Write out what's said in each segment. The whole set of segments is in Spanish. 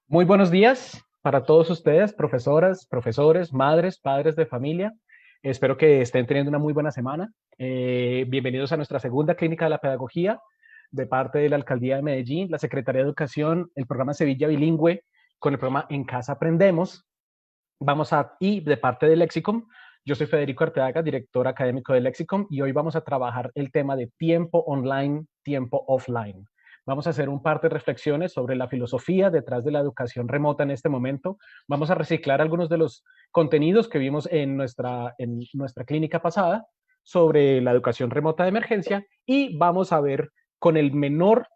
Muy buenos días para todos ustedes, profesoras, profesores, madres, padres de familia. Espero que estén teniendo una muy buena semana. Bienvenidos a nuestra segunda clínica de la pedagogía de parte de la Alcaldía de Medellín, la Secretaría de Educación, el programa Sevilla Bilingüe con el programa En Casa Aprendemos. Y de parte de Lexicom, yo soy Federico Arteaga, director académico de Lexicom, y hoy vamos a trabajar el tema de tiempo online, tiempo offline. Vamos a hacer un par de reflexiones sobre la filosofía detrás de la educación remota en este momento. Vamos a reciclar algunos de los contenidos que vimos en nuestra clínica pasada sobre la educación remota de emergencia y vamos a ver con el menor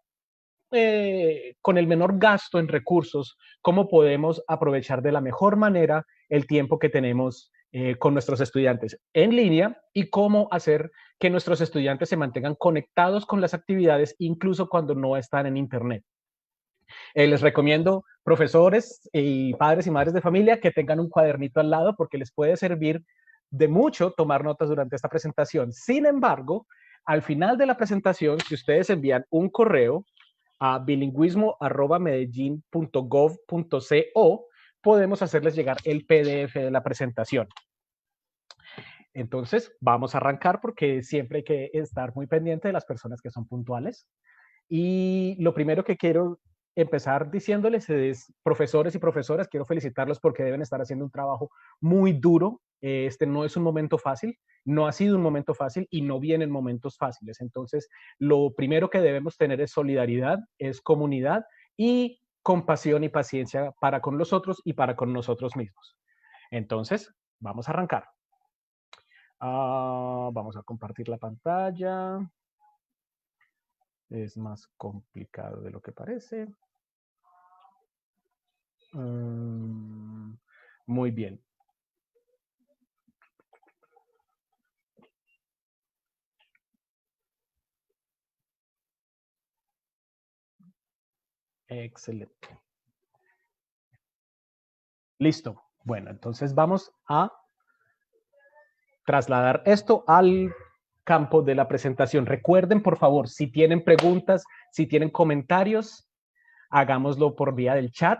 gasto en recursos, cómo podemos aprovechar de la mejor manera el tiempo que tenemos con nuestros estudiantes en línea y cómo hacer que nuestros estudiantes se mantengan conectados con las actividades incluso cuando no están en Internet. Les recomiendo, profesores y padres y madres de familia, que tengan un cuadernito al lado porque les puede servir de mucho tomar notas durante esta presentación. Sin embargo, al final de la presentación, si ustedes envían un correo a bilingüismo@medellin.gov.co, podemos hacerles llegar el PDF de la presentación. Entonces, vamos a arrancar porque siempre hay que estar muy pendiente de las personas que son puntuales. Y lo primero que quiero empezar diciéndoles es, profesores y profesoras, quiero felicitarlos porque deben estar haciendo un trabajo muy duro. Este no es un momento fácil, no ha sido un momento fácil y no vienen momentos fáciles. Entonces, lo primero que debemos tener es solidaridad, es comunidad y compasión y paciencia para con los otros y para con nosotros mismos. Entonces, vamos a arrancar. Vamos a compartir la pantalla. Es más complicado de lo que parece. Muy bien. Excelente. Listo. Bueno, entonces vamos a trasladar esto al campo de la presentación. Recuerden, por favor, si tienen preguntas, si tienen comentarios, hagámoslo por vía del chat.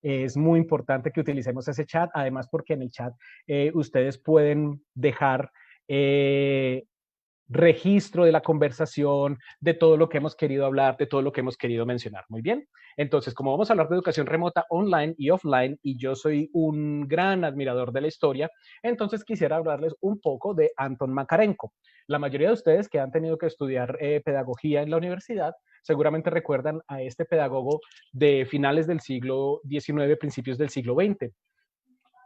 Es muy importante que utilicemos ese chat, además porque en el chat ustedes pueden dejar registro de la conversación, de todo lo que hemos querido hablar, de todo lo que hemos querido mencionar. Muy bien. Entonces, como vamos a hablar de educación remota online y offline, y yo soy un gran admirador de la historia, entonces quisiera hablarles un poco de Anton Makarenko. La mayoría de ustedes que han tenido que estudiar pedagogía en la universidad, seguramente recuerdan a este pedagogo de finales del siglo XIX, principios del siglo XX.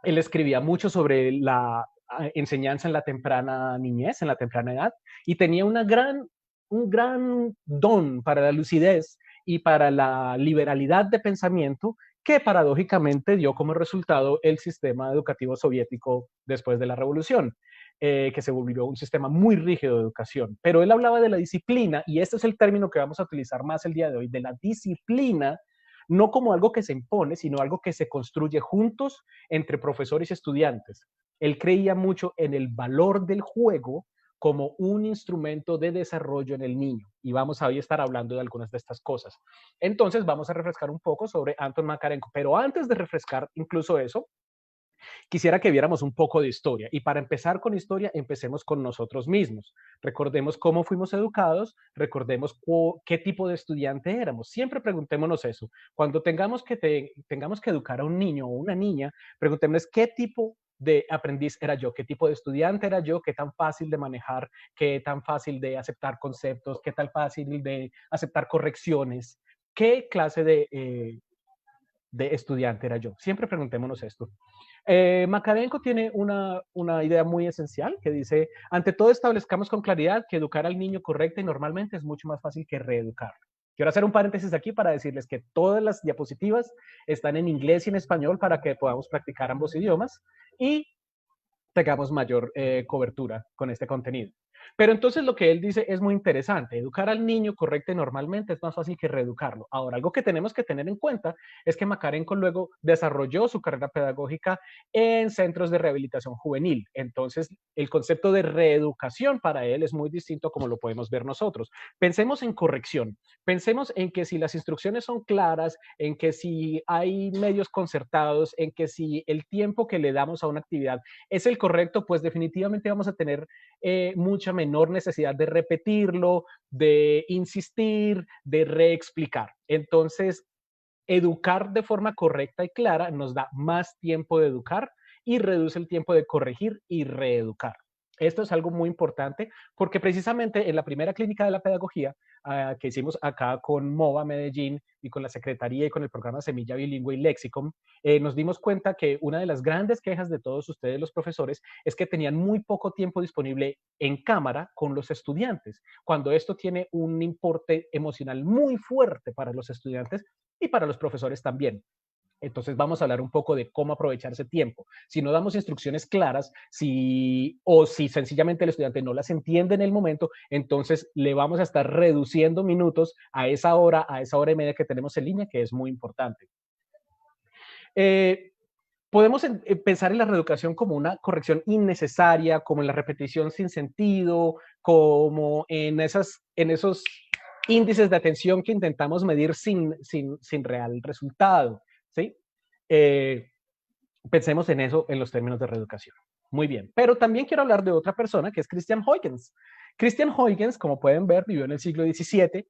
Él escribía mucho sobre la enseñanza en la temprana niñez, en la temprana edad, y tenía un gran don para la lucidez y para la liberalidad de pensamiento que paradójicamente dio como resultado el sistema educativo soviético después de la revolución, que se volvió un sistema muy rígido de educación. Pero él hablaba de la disciplina, y este es el término que vamos a utilizar más el día de hoy, de la disciplina, no como algo que se impone, sino algo que se construye juntos entre profesores y estudiantes. Él creía mucho en el valor del juego como un instrumento de desarrollo en el niño. Y vamos a hoy estar hablando de algunas de estas cosas. Entonces vamos a refrescar un poco sobre Anton Makarenko. Pero antes de refrescar incluso eso, quisiera que viéramos un poco de historia. Y para empezar con historia, empecemos con nosotros mismos. Recordemos cómo fuimos educados, recordemos qué tipo de estudiante éramos. Siempre preguntémonos eso. Cuando tengamos que educar a un niño o una niña, preguntémonos qué tipo de aprendiz era yo, qué tipo de estudiante era yo, qué tan fácil de manejar, qué tan fácil de aceptar conceptos, qué tan fácil de aceptar correcciones, qué clase de estudiante era yo. Siempre preguntémonos esto. Makarenko tiene una idea muy esencial que dice, ante todo establezcamos con claridad que educar al niño correcta y normalmente es mucho más fácil que reeducarlo. Quiero hacer un paréntesis aquí para decirles que todas las diapositivas están en inglés y en español para que podamos practicar ambos idiomas y tengamos mayor cobertura con este contenido. Pero entonces lo que él dice es muy interesante. Educar al niño correcto y normalmente es más fácil que reeducarlo. Ahora, algo que tenemos que tener en cuenta es que Makarenko luego desarrolló su carrera pedagógica en centros de rehabilitación juvenil. Entonces, el concepto de reeducación para él es muy distinto a como lo podemos ver nosotros. Pensemos en corrección. Pensemos en que si las instrucciones son claras, en que si hay medios concertados, en que si el tiempo que le damos a una actividad es el correcto, pues definitivamente vamos a tener mucha menor necesidad de repetirlo, de insistir, de reexplicar. Entonces, educar de forma correcta y clara nos da más tiempo de educar y reduce el tiempo de corregir y reeducar. Esto es algo muy importante porque precisamente en la primera clínica de la pedagogía que hicimos acá con MOVA Medellín y con la Secretaría y con el programa Semilla Bilingüe y Lexicon, nos dimos cuenta que una de las grandes quejas de todos ustedes, los profesores, es que tenían muy poco tiempo disponible en cámara con los estudiantes, cuando esto tiene un importe emocional muy fuerte para los estudiantes y para los profesores también. Entonces vamos a hablar un poco de cómo aprovechar ese tiempo. Si no damos instrucciones claras, o si sencillamente el estudiante no las entiende en el momento, entonces le vamos a estar reduciendo minutos a esa hora y media que tenemos en línea, que es muy importante. Podemos pensar en la reeducación como una corrección innecesaria, como en la repetición sin sentido, como en esos índices de atención que intentamos medir sin real resultado, ¿sí? Pensemos en eso en los términos de reeducación. Muy bien, pero también quiero hablar de otra persona que es Christian Huygens. Christian Huygens, como pueden ver, vivió en el siglo XVII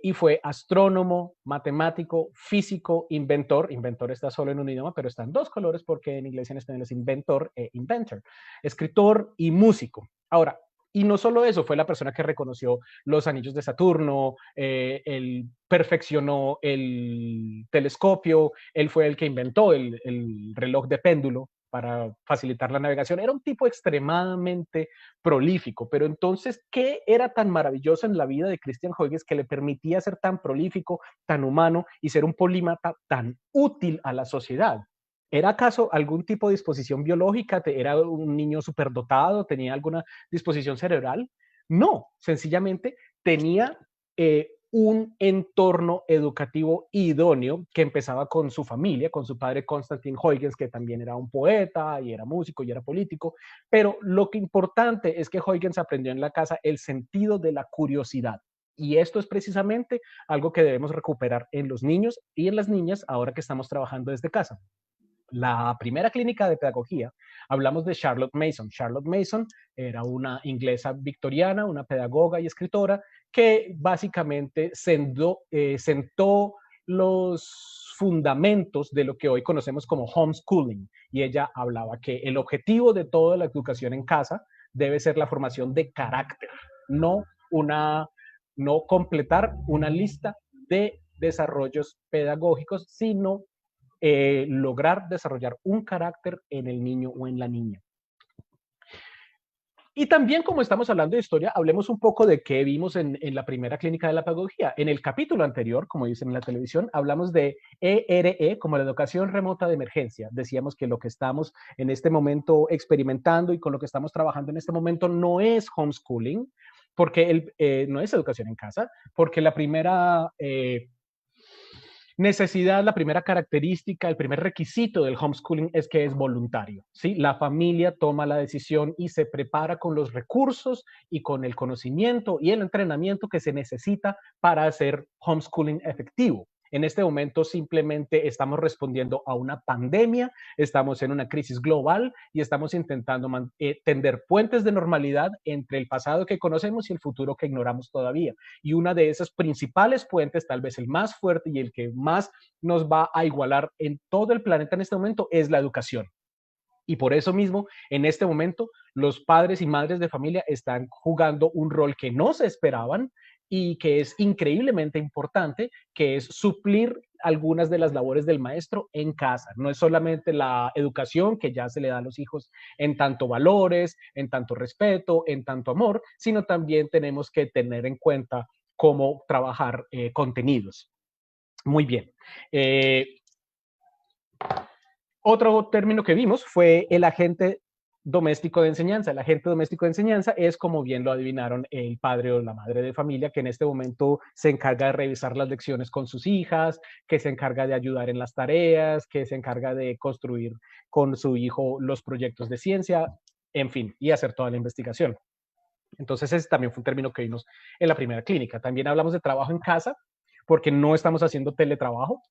y fue astrónomo, matemático, físico, inventor. Inventor está solo en un idioma, pero está en dos colores porque en inglés y en español es inventor e inventor. Escritor y músico. Ahora, y no solo eso, fue la persona que reconoció los anillos de Saturno, él perfeccionó el telescopio, él fue el que inventó el reloj de péndulo para facilitar la navegación. Era un tipo extremadamente prolífico, pero entonces, ¿qué era tan maravilloso en la vida de Christian Huygens que le permitía ser tan prolífico, tan humano y ser un polímata tan útil a la sociedad? ¿Era acaso algún tipo de disposición biológica? ¿Era un niño superdotado? ¿Tenía alguna disposición cerebral? No, sencillamente tenía un entorno educativo idóneo que empezaba con su familia, con su padre Constantin Huygens, que también era un poeta y era músico y era político, pero lo que importante es que Huygens aprendió en la casa el sentido de la curiosidad. Y esto es precisamente algo que debemos recuperar en los niños y en las niñas ahora que estamos trabajando desde casa. La primera clínica de pedagogía, hablamos de Charlotte Mason. Charlotte Mason era una inglesa victoriana, una pedagoga y escritora que básicamente sentó los fundamentos de lo que hoy conocemos como homeschooling. Y ella hablaba que el objetivo de toda la educación en casa debe ser la formación de carácter, no una, no completar una lista de desarrollos pedagógicos, sino lograr desarrollar un carácter en el niño o en la niña. Y también, como estamos hablando de historia, hablemos un poco de qué vimos en la primera clínica de la pedagogía. En el capítulo anterior, como dicen en la televisión, hablamos de ERE como la educación remota de emergencia. Decíamos que lo que estamos en este momento experimentando y con lo que estamos trabajando en este momento no es homeschooling, porque no es educación en casa, porque la primera necesidad, la primera característica, el primer requisito del homeschooling es que es voluntario, ¿sí? La familia toma la decisión y se prepara con los recursos y con el conocimiento y el entrenamiento que se necesita para hacer homeschooling efectivo. En este momento simplemente estamos respondiendo a una pandemia, estamos en una crisis global y estamos intentando tender puentes de normalidad entre el pasado que conocemos y el futuro que ignoramos todavía. Y una de esas principales puentes, tal vez el más fuerte y el que más nos va a igualar en todo el planeta en este momento, es la educación. Y por eso mismo, en este momento, los padres y madres de familia están jugando un rol que no se esperaban y que es increíblemente importante, que es suplir algunas de las labores del maestro en casa. No es solamente la educación que ya se le da a los hijos en tanto valores, en tanto respeto, en tanto amor, sino también tenemos que tener en cuenta cómo trabajar contenidos. Muy bien. Otro término que vimos fue el agente doméstico de enseñanza. El agente doméstico de enseñanza es, como bien lo adivinaron, el padre o la madre de familia, que en este momento se encarga de revisar las lecciones con sus hijas, que se encarga de ayudar en las tareas, que se encarga de construir con su hijo los proyectos de ciencia, en fin, y hacer toda la investigación. Entonces, ese también fue un término que vimos en la primera clínica. También hablamos de trabajo en casa, porque no estamos haciendo teletrabajo,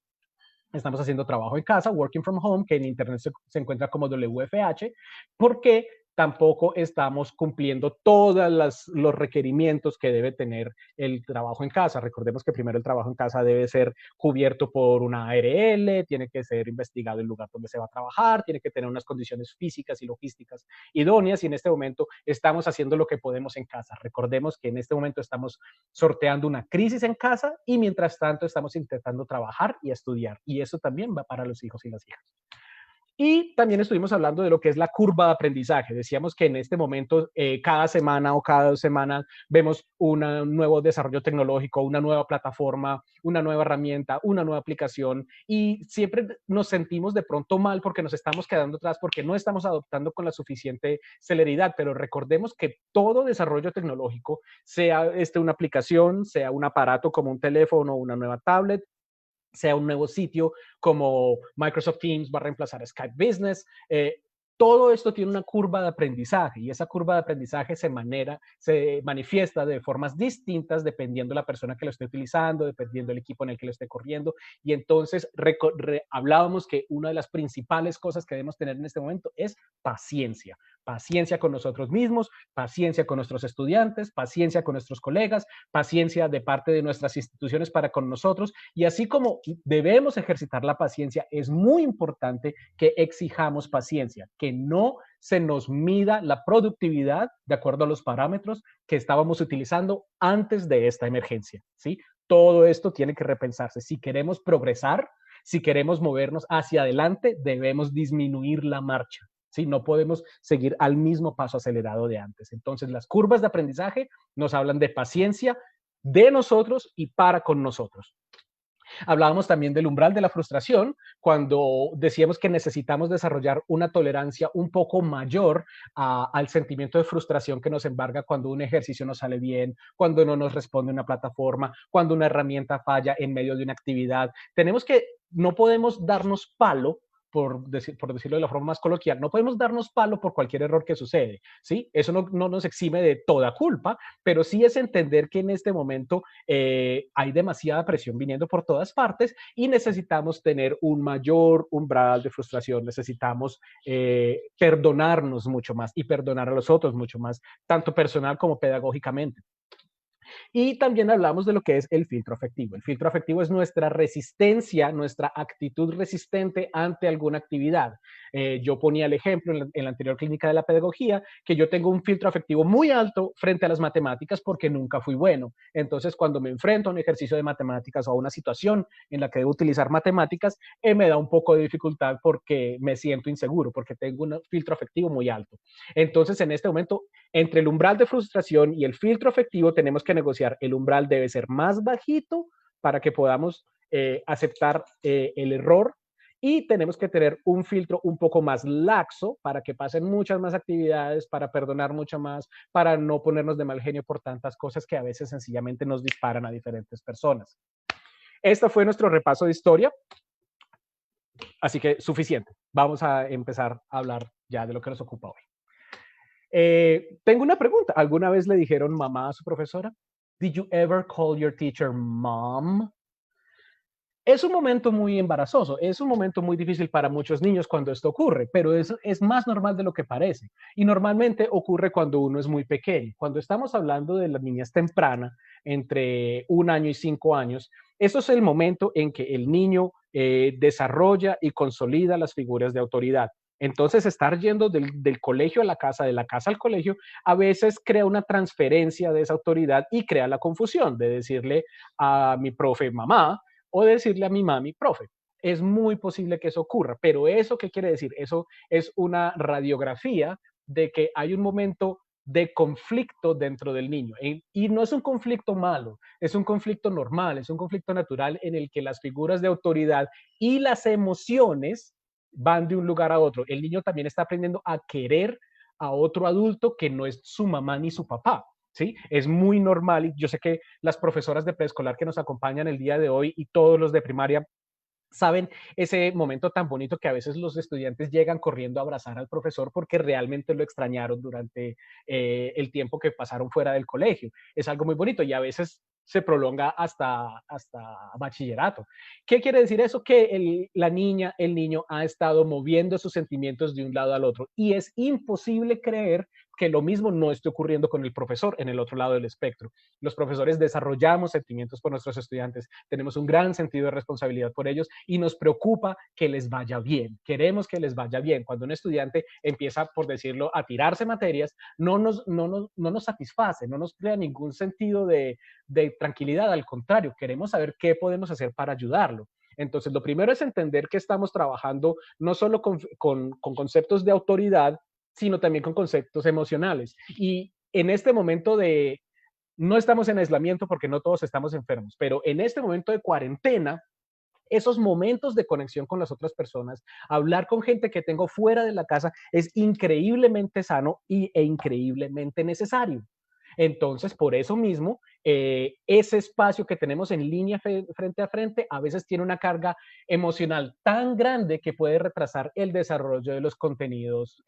estamos haciendo trabajo en casa, working from home, que en internet se encuentra como WFH, porque tampoco estamos cumpliendo todos los requerimientos que debe tener el trabajo en casa. Recordemos que primero el trabajo en casa debe ser cubierto por una ARL, tiene que ser investigado el lugar donde se va a trabajar, tiene que tener unas condiciones físicas y logísticas idóneas, y en este momento estamos haciendo lo que podemos en casa. Recordemos que en este momento estamos sorteando una crisis en casa y mientras tanto estamos intentando trabajar y estudiar, y eso también va para los hijos y las hijas. Y también estuvimos hablando de lo que es la curva de aprendizaje. Decíamos que en este momento, cada semana o cada 2 semanas, vemos un nuevo desarrollo tecnológico, una nueva plataforma, una nueva herramienta, una nueva aplicación, y siempre nos sentimos de pronto mal porque nos estamos quedando atrás, porque no estamos adoptando con la suficiente celeridad. Pero recordemos que todo desarrollo tecnológico, sea una aplicación, sea un aparato como un teléfono o una nueva tablet, sea un nuevo sitio como Microsoft Teams va a reemplazar a Skype Business. Todo esto tiene una curva de aprendizaje, y esa curva de aprendizaje se manifiesta de formas distintas dependiendo de la persona que lo esté utilizando, dependiendo del equipo en el que lo esté corriendo. Y entonces hablábamos que una de las principales cosas que debemos tener en este momento es paciencia. Paciencia con nosotros mismos, paciencia con nuestros estudiantes, paciencia con nuestros colegas, paciencia de parte de nuestras instituciones para con nosotros. Y así como debemos ejercitar la paciencia, es muy importante que exijamos paciencia, que no se nos mida la productividad de acuerdo a los parámetros que estábamos utilizando antes de esta emergencia, ¿sí? Todo esto tiene que repensarse. Si queremos progresar, si queremos movernos hacia adelante, debemos disminuir la marcha. ¿Sí? No podemos seguir al mismo paso acelerado de antes. Entonces, las curvas de aprendizaje nos hablan de paciencia de nosotros y para con nosotros. Hablábamos también del umbral de la frustración, cuando decíamos que necesitamos desarrollar una tolerancia un poco mayor al sentimiento de frustración que nos embarga cuando un ejercicio no sale bien, cuando no nos responde una plataforma, cuando una herramienta falla en medio de una actividad. No podemos darnos palo, por decirlo de la forma más coloquial, no podemos darnos palo por cualquier error que sucede, ¿sí? Eso no nos exime de toda culpa, pero sí es entender que en este momento hay demasiada presión viniendo por todas partes y necesitamos tener un mayor umbral de frustración, necesitamos perdonarnos mucho más y perdonar a los otros mucho más, tanto personal como pedagógicamente. Y también hablamos de lo que es el filtro afectivo. El filtro afectivo es nuestra resistencia, nuestra actitud resistente ante alguna actividad. Yo ponía el ejemplo en la anterior clínica de la pedagogía, que yo tengo un filtro afectivo muy alto frente a las matemáticas porque nunca fui bueno. Entonces, cuando me enfrento a un ejercicio de matemáticas o a una situación en la que debo utilizar matemáticas, me da un poco de dificultad porque me siento inseguro, porque tengo un filtro afectivo muy alto. Entonces, en este momento, entre el umbral de frustración y el filtro afectivo tenemos que negociar. El umbral debe ser más bajito para que podamos aceptar el error, y tenemos que tener un filtro un poco más laxo para que pasen muchas más actividades, para perdonar mucho más, para no ponernos de mal genio por tantas cosas que a veces sencillamente nos disparan a diferentes personas. Este fue nuestro repaso de historia, así que suficiente. Vamos a empezar a hablar ya de lo que nos ocupa hoy. Tengo una pregunta. ¿Alguna vez le dijeron mamá a su profesora? Did you ever call your teacher mom? Es un momento muy embarazoso, es un momento muy difícil para muchos niños cuando esto ocurre, pero es más normal de lo que parece. Y normalmente ocurre cuando uno es muy pequeño. Cuando estamos hablando de la niñez temprana, entre 1 año y 5 años, eso es el momento en que el niño desarrolla y consolida las figuras de autoridad. Entonces, estar yendo del colegio a la casa, de la casa al colegio, a veces crea una transferencia de esa autoridad y crea la confusión de decirle a mi profe mamá o decirle a mi mami profe. Es muy posible que eso ocurra, pero ¿eso qué quiere decir? Eso es una radiografía de que hay un momento de conflicto dentro del niño. Y no es un conflicto malo, es un conflicto normal, es un conflicto natural en el que las figuras de autoridad y las emociones van de un lugar a otro. El niño también está aprendiendo a querer a otro adulto que no es su mamá ni su papá. ¿Sí? Es muy normal y yo sé que las profesoras de preescolar que nos acompañan el día de hoy y todos los de primaria saben ese momento tan bonito que a veces los estudiantes llegan corriendo a abrazar al profesor porque realmente lo extrañaron durante el tiempo que pasaron fuera del colegio. Es algo muy bonito y a veces se prolonga hasta bachillerato. ¿Qué quiere decir eso? Que la niña, el niño ha estado moviendo sus sentimientos de un lado al otro y es imposible creer que lo mismo no esté ocurriendo con el profesor en el otro lado del espectro. Los profesores desarrollamos sentimientos por nuestros estudiantes, tenemos un gran sentido de responsabilidad por ellos y nos preocupa que les vaya bien. Queremos que les vaya bien. Cuando un estudiante empieza, por decirlo, a tirarse materias, no nos satisface, no nos crea ningún sentido de tranquilidad. Al contrario, queremos saber qué podemos hacer para ayudarlo. Entonces, lo primero es entender que estamos trabajando no solo con conceptos de autoridad, sino también con conceptos emocionales. Y en este momento no estamos en aislamiento porque no todos estamos enfermos, pero en este momento de cuarentena, esos momentos de conexión con las otras personas, hablar con gente que tengo fuera de la casa es increíblemente sano e increíblemente necesario. Entonces, por eso mismo, ese espacio que tenemos en línea frente a frente a veces tiene una carga emocional tan grande que puede retrasar el desarrollo de los contenidos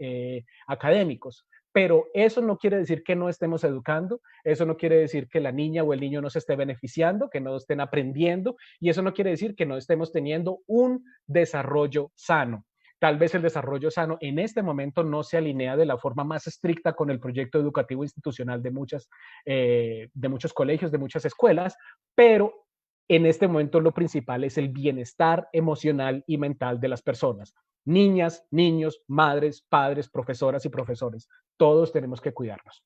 académicos. Pero eso no quiere decir que no estemos educando, eso no quiere decir que la niña o el niño no se esté beneficiando, que no estén aprendiendo, y eso no quiere decir que no estemos teniendo un desarrollo sano. Tal vez el desarrollo sano en este momento no se alinea de la forma más estricta con el proyecto educativo institucional de muchos colegios, de muchas escuelas, pero en este momento lo principal es el bienestar emocional y mental de las personas. Niñas, niños, madres, padres, profesoras y profesores. Todos tenemos que cuidarnos.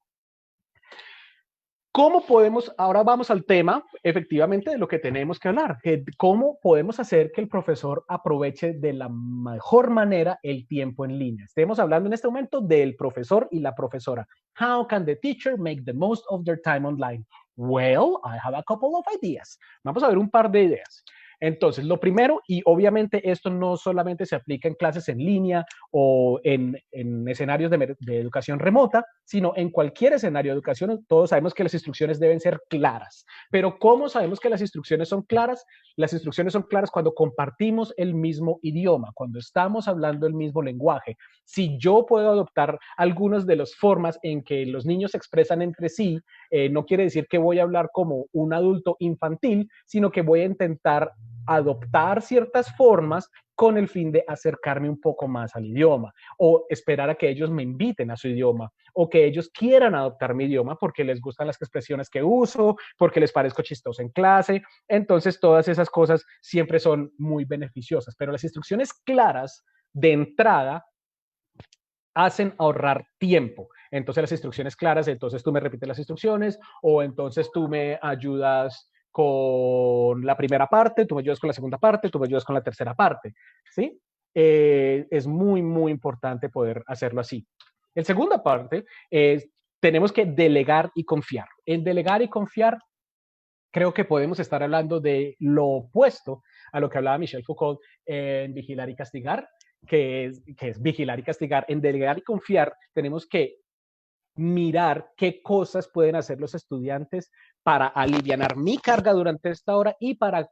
¿Cómo podemos, ahora vamos al tema efectivamente de lo que tenemos que hablar, cómo podemos hacer que el profesor aproveche de la mejor manera el tiempo en línea? Estamos hablando en este momento del profesor y la profesora. How can the teacher make the most of their time online? Well, I have a couple of ideas. Vamos a ver un par de ideas. Entonces, lo primero, y obviamente esto no solamente se aplica en clases en línea o en escenarios de educación remota, sino en cualquier escenario de educación, todos sabemos que las instrucciones deben ser claras. Pero ¿cómo sabemos que las instrucciones son claras? Las instrucciones son claras cuando compartimos el mismo idioma, cuando estamos hablando el mismo lenguaje. Si yo puedo adoptar algunas de las formas en que los niños se expresan entre sí, no quiere decir que voy a hablar como un adulto infantil, sino que voy a intentar adoptar ciertas formas con el fin de acercarme un poco más al idioma o esperar a que ellos me inviten a su idioma o que ellos quieran adoptar mi idioma porque les gustan las expresiones que uso, porque les parezco chistoso en clase. Entonces, todas esas cosas siempre son muy beneficiosas, pero las instrucciones claras de entrada hacen ahorrar tiempo. Entonces, las instrucciones claras, entonces tú me repites las instrucciones o entonces tú me ayudas con la primera parte, tú me ayudas con la segunda parte, tú me ayudas con la tercera parte, ¿sí? Es muy, muy importante poder hacerlo así. La segunda parte es, tenemos que delegar y confiar. En delegar y confiar, creo que podemos estar hablando de lo opuesto a lo que hablaba Michel Foucault en Vigilar y Castigar, que es vigilar y castigar. En delegar y confiar, tenemos que mirar qué cosas pueden hacer los estudiantes para aliviar mi carga durante esta hora y para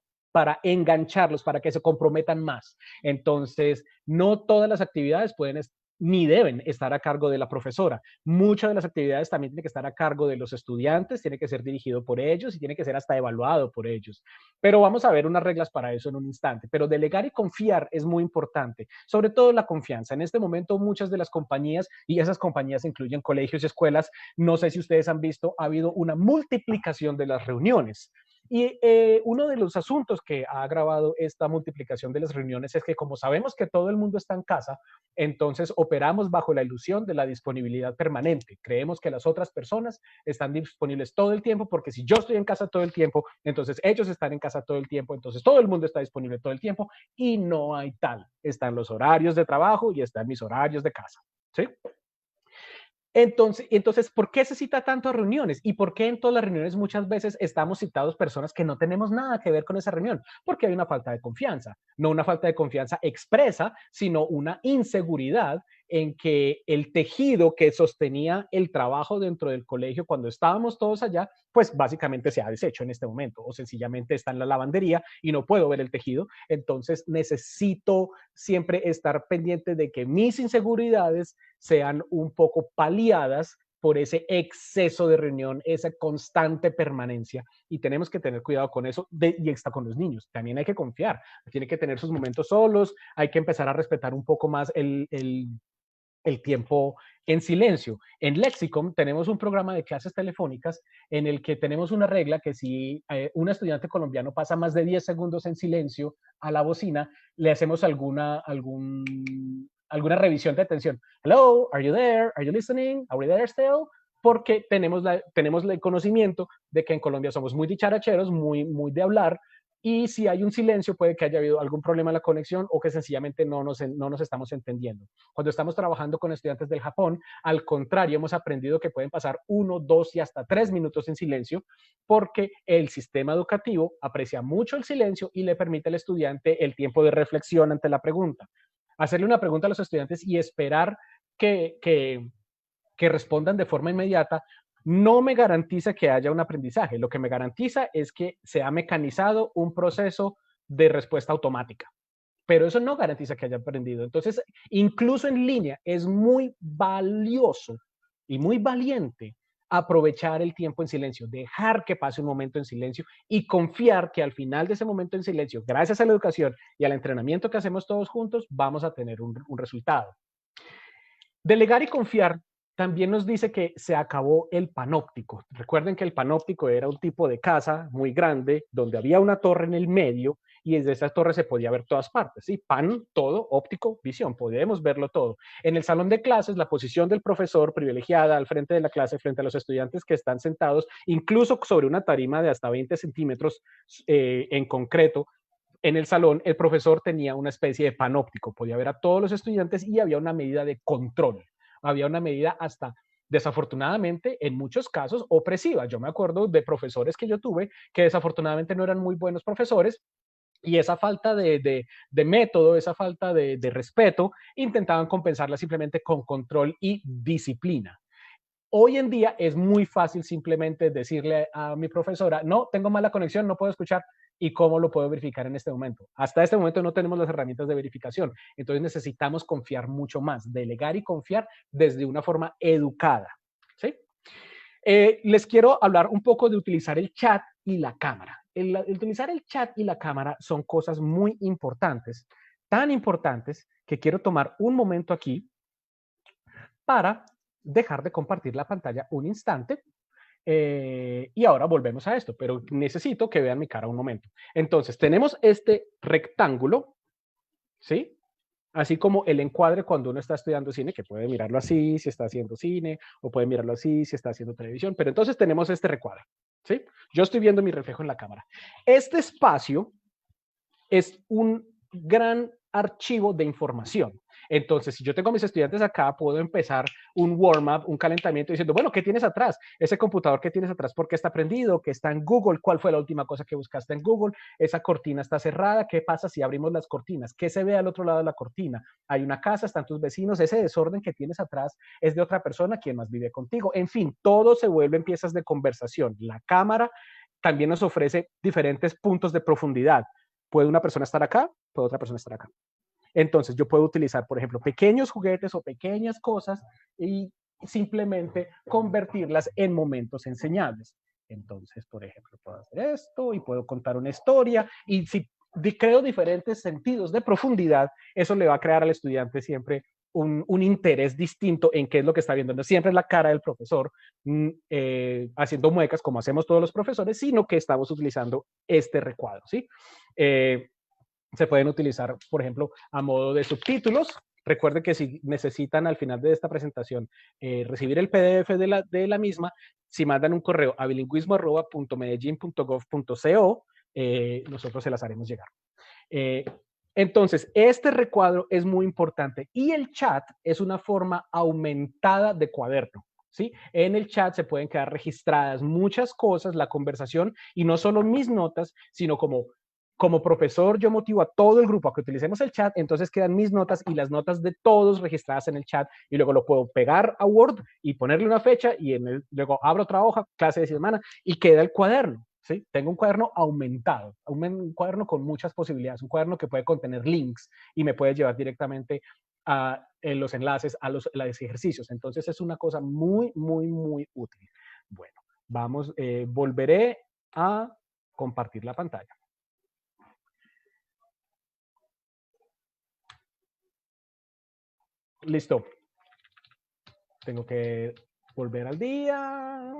engancharlos, para que se comprometan más. Entonces, no todas las actividades pueden ni deben estar a cargo de la profesora. Muchas de las actividades también tienen que estar a cargo de los estudiantes, tiene que ser dirigido por ellos y tiene que ser hasta evaluado por ellos. Pero vamos a ver unas reglas para eso en un instante. Pero delegar y confiar es muy importante, sobre todo la confianza. En este momento muchas de las compañías, y esas compañías incluyen colegios y escuelas, no sé si ustedes han visto, ha habido una multiplicación de las reuniones. Y uno de los asuntos que ha agravado esta multiplicación de las reuniones es que como sabemos que todo el mundo está en casa, entonces operamos bajo la ilusión de la disponibilidad permanente. Creemos que las otras personas están disponibles todo el tiempo porque si yo estoy en casa todo el tiempo, entonces ellos están en casa todo el tiempo, entonces todo el mundo está disponible todo el tiempo y no hay tal. Están los horarios de trabajo y están mis horarios de casa. ¿Sí? Entonces, ¿por qué se cita tanto a reuniones? ¿Y por qué en todas las reuniones muchas veces estamos citados personas que no tenemos nada que ver con esa reunión? Porque hay una falta de confianza, no una falta de confianza expresa, sino una inseguridad en que el tejido que sostenía el trabajo dentro del colegio cuando estábamos todos allá, pues básicamente se ha deshecho en este momento o sencillamente está en la lavandería y no puedo ver el tejido. Entonces necesito siempre estar pendiente de que mis inseguridades sean un poco paliadas por ese exceso de reunión, esa constante permanencia. Y tenemos que tener cuidado con eso y está con los niños. También hay que confiar, tiene que tener sus momentos solos, hay que empezar a respetar un poco más el tiempo en silencio. En Lexicon tenemos un programa de clases telefónicas en el que tenemos una regla que si un estudiante colombiano pasa más de 10 segundos en silencio a la bocina, le hacemos alguna revisión de atención. Hello, are you there? Are you listening? Are we there still? Porque tenemos el conocimiento de que en Colombia somos muy dicharacheros, muy de hablar, y si hay un silencio puede que haya habido algún problema en la conexión o que sencillamente no nos estamos entendiendo. Cuando estamos trabajando con estudiantes del Japón, al contrario, hemos aprendido que pueden pasar 1, 2 y hasta 3 minutos en silencio porque el sistema educativo aprecia mucho el silencio y le permite al estudiante el tiempo de reflexión ante la pregunta. Hacerle una pregunta a los estudiantes y esperar que respondan de forma inmediata no me garantiza que haya un aprendizaje. Lo que me garantiza es que se ha mecanizado un proceso de respuesta automática. Pero eso no garantiza que haya aprendido. Entonces, incluso en línea, es muy valioso y muy valiente aprovechar el tiempo en silencio, dejar que pase un momento en silencio y confiar que al final de ese momento en silencio, gracias a la educación y al entrenamiento que hacemos todos juntos, vamos a tener un resultado. Delegar y confiar también nos dice que se acabó el panóptico. Recuerden que el panóptico era un tipo de casa muy grande donde había una torre en el medio y desde esa torre se podía ver todas partes. ¿Sí? Pan, todo, óptico, visión, podemos verlo todo. En el salón de clases, la posición del profesor privilegiada al frente de la clase, frente a los estudiantes que están sentados, incluso sobre una tarima de hasta 20 centímetros en concreto, en el salón, el profesor tenía una especie de panóptico, podía ver a todos los estudiantes y había una medida de control, había una medida hasta, desafortunadamente, en muchos casos, opresiva. Yo me acuerdo de profesores que yo tuve que desafortunadamente no eran muy buenos profesores y esa falta de método, esa falta de respeto, intentaban compensarla simplemente con control y disciplina. Hoy en día es muy fácil simplemente decirle a mi profesora, no, tengo mala conexión, no puedo escuchar. ¿Y cómo lo puedo verificar en este momento? Hasta este momento no tenemos las herramientas de verificación. Entonces necesitamos confiar mucho más, delegar y confiar desde una forma educada. ¿Sí? Les quiero hablar un poco de utilizar el chat y la cámara. Utilizar el chat y la cámara son cosas muy importantes, tan importantes que quiero tomar un momento aquí para dejar de compartir la pantalla un instante. Y ahora volvemos a esto, pero necesito que vean mi cara un momento. Entonces, tenemos este rectángulo, ¿sí? Así como el encuadre cuando uno está estudiando cine, que puede mirarlo así si está haciendo cine, o puede mirarlo así si está haciendo televisión, pero entonces tenemos este recuadro, ¿sí? Yo estoy viendo mi reflejo en la cámara. Este espacio es un gran archivo de información. Entonces, si yo tengo a mis estudiantes acá, puedo empezar un warm-up, un calentamiento diciendo, bueno, ¿qué tienes atrás? Ese computador que tienes atrás, ¿por qué está prendido? ¿Qué está en Google? ¿Cuál fue la última cosa que buscaste en Google? Esa cortina está cerrada. ¿Qué pasa si abrimos las cortinas? ¿Qué se ve al otro lado de la cortina? Hay una casa, están tus vecinos. Ese desorden que tienes atrás es de otra persona, quien más vive contigo. En fin, todo se vuelve en piezas de conversación. La cámara también nos ofrece diferentes puntos de profundidad. Puede una persona estar acá, puede otra persona estar acá. Entonces yo puedo utilizar, por ejemplo, pequeños juguetes o pequeñas cosas y simplemente convertirlas en momentos enseñables. Entonces, por ejemplo, puedo hacer esto y puedo contar una historia y si creo diferentes sentidos de profundidad, eso le va a crear al estudiante siempre un interés distinto en qué es lo que está viendo. No siempre es la cara del profesor haciendo muecas como hacemos todos los profesores, sino que estamos utilizando este recuadro, ¿sí? Se pueden utilizar, por ejemplo, a modo de subtítulos. Recuerden que si necesitan al final de esta presentación recibir el PDF de la misma, si mandan un correo a bilingüismo@medellin.gov.co, nosotros se las haremos llegar. Entonces, este recuadro es muy importante y el chat es una forma aumentada de cuaderno. ¿Sí? En el chat se pueden quedar registradas muchas cosas, la conversación, y no solo mis notas, sino como profesor yo motivo a todo el grupo a que utilicemos el chat, entonces quedan mis notas y las notas de todos registradas en el chat y luego lo puedo pegar a Word y ponerle una fecha y luego abro otra hoja, clase de semana y queda el cuaderno. ¿Sí? Tengo un cuaderno aumentado, un cuaderno con muchas posibilidades, un cuaderno que puede contener links y me puede llevar directamente a los enlaces a los ejercicios. Entonces es una cosa muy, muy, muy útil. Bueno, volveré a compartir la pantalla. Listo. Tengo que volver al día.